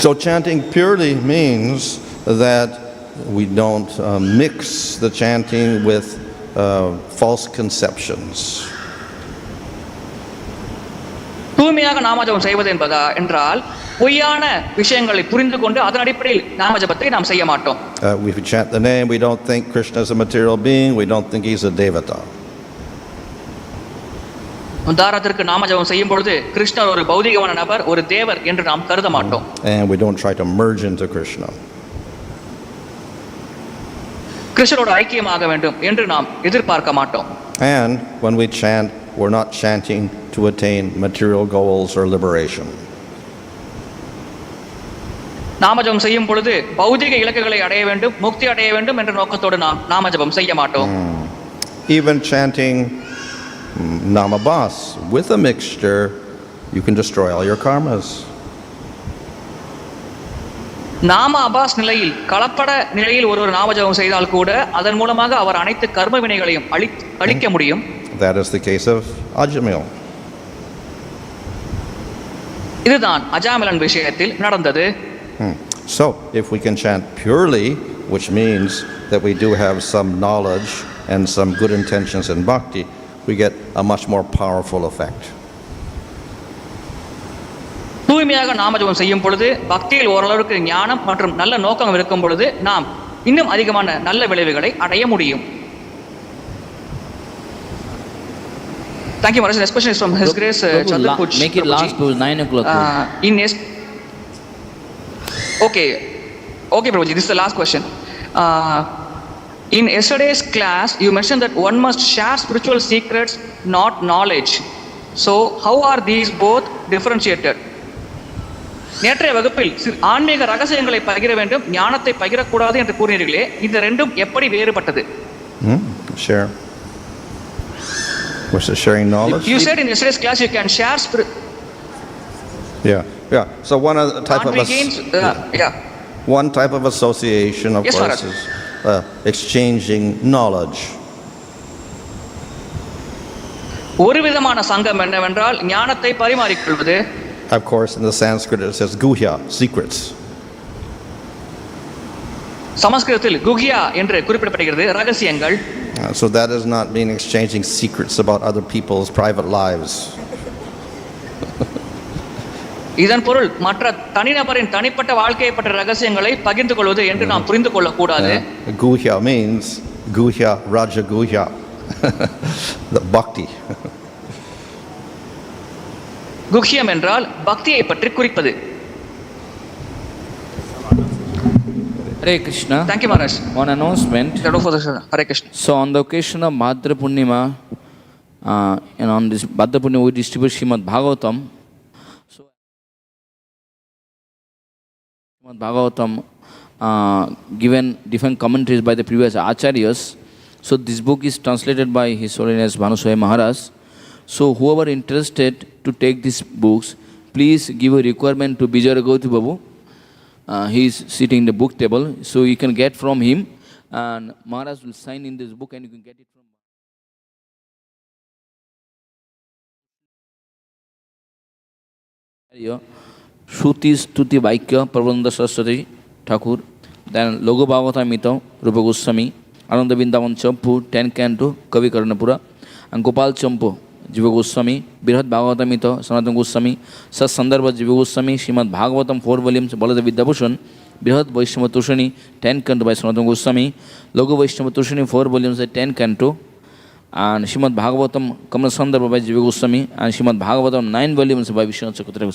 So chanting purely means that we don't mix the chanting with false conceptions. தூய்மையாக நாமஜபம் செய்வது என்றால் பொய்யான விஷயங்களை புரிந்து கொண்டு அதன் அடிப்படையில் நாமஜபத்தை நாம் செய்ய மாட்டோம். We chant the name, we don't think Krishna is a material being, we don't think he's a devata. உதாரணத்திற்கு நாமஜபம் செய்யும் பொழுது கிருஷ்ணர் ஒரு பௌதிகமான நபர், ஒரு தேவர் என்று நாம் கருத மாட்டோம். And we don't try to merge into Krishna. கிருஷ்ணரோடு ஐக்கியமாக வேண்டும் என்று நாம் எதிர்பார்க்க மாட்டோம். And when we chant, we're not chanting to attain material goals or liberation. நாமஜபம் செய்யும் பொழுது பௌதிக இலக்குகளை அடைய வேண்டும், முக்தி அடைய வேண்டும் என்ற நோக்கத்தோடு நாம் நாமஜபம் செய்ய மாட்டோம். Even chanting Namabas with a mixture, you can destroy all your karmas. நாம அபாஸ் நிலையில் கலப்பட நிலையில் ஒருவர் நாமஜபம் செய்தால் கூட அதன் மூலமாக அவர் அனைத்து கர்ம வினைகளையும் அழிக்க முடியும். That is the case of Ajamil. இதுதான் அஜாமிலன் விஷயத்தில் நடந்தது. So if we can chant purely, which means that we do have some knowledge and some good intentions in bhakti, we get a much more powerful effect. தூய்மையாக நாமஜபம் செய்யும் பொழுது பக்தியில் ஓரளவுக்கு ஞானம் மற்றும் நல்ல நோக்கம் இருக்கும் பொழுது நாம் இன்னும் அதிகமான நல்ல விளைவுகளை அடைய முடியும். Thank you, Maharaj. Next question is from His Grace Chandrapur. Make it last to 9 o'clock. Okay, Prabhuji, this is the last question. In yesterday's class, you mentioned that one must share spiritual secrets, not knowledge. So, how are these both differentiated? நேற்றைய வகுப்பில் ஆன்மீக ரகசியங்களை பகிர வேண்டும், ஞானத்தை பகிரக்கூடாது என்று கூறினீர்களே, இந்த ரெண்டும் எப்படி வேறுபட்டது? Share. What's the sharing knowledge? You said in yesterday's class you can share Yeah. So one type of one type of association, of course, is exchanging knowledge. ஒரு விதமான சங்கம் என்னவென்றால் ஞானத்தை பரிமாறிக்கொள்வது. Of course, in the Sanskrit it says guhya, secrets. சமஸ்கிருதத்தில் குஹ்யா என்று குறிப்பிடப்படுகிறது, ரகசியங்கள். So that does not mean exchanging secrets about other people's private lives. இதன் பொருள் மற்ற தனிநபரின் தனிப்பட்ட வாழ்க்கையை பற்றிய ரகசியங்களை பகிர்ந்து கொள்வது என்று நாம் புரிந்து கொள்ளக்கூடாது. Guhya means guhya raja guhya, the bhakti. குஹ்யம் என்றால் பக்தியை பற்றி குறிப்பது. Hare Krishna. Thank you, Maharaj. One announcement. Hare Krishna. So on the occasion of Bhadra Purnima, and on this Bhadra Purnima we distribute Srimad Bhagavatam. So Srimad Bhagavatam given different commentaries by the previous acharyas. So this book is translated by His Holiness Bhanuswaya Maharaj. So whoever interested to take these books, please give a requirement to Bijay Gauti Babu. He is sitting in the book table, so you can get from him, and Maharaj will sign in this book and you can get it from Shruti Stuti Vaikya Prabandha Saraswati Thakur, then Logo Bhagavatamita Rupa Goswami, Ananda Vrindavan Champu 10 Canto Kavi Karnapura, and Gopal Champu Jiva Goswami, Birhat Bhagavatamita Sanatana Goswami, Sat Sandarbha Jiva Goswami, Srimad Bhagavatam 4 volumes Balada Vidyabhushan, Birhat Vaishnava Tushani 10 Canto by Sanatana Goswami, Logo Vaishnava Tushani 4 volumes at 10 Canto, and Srimad Bhagavatam Kamala Sandarbha by Jiva Goswami, and Srimad Bhagavatam 9 volumes by Vishnu Chakravarti.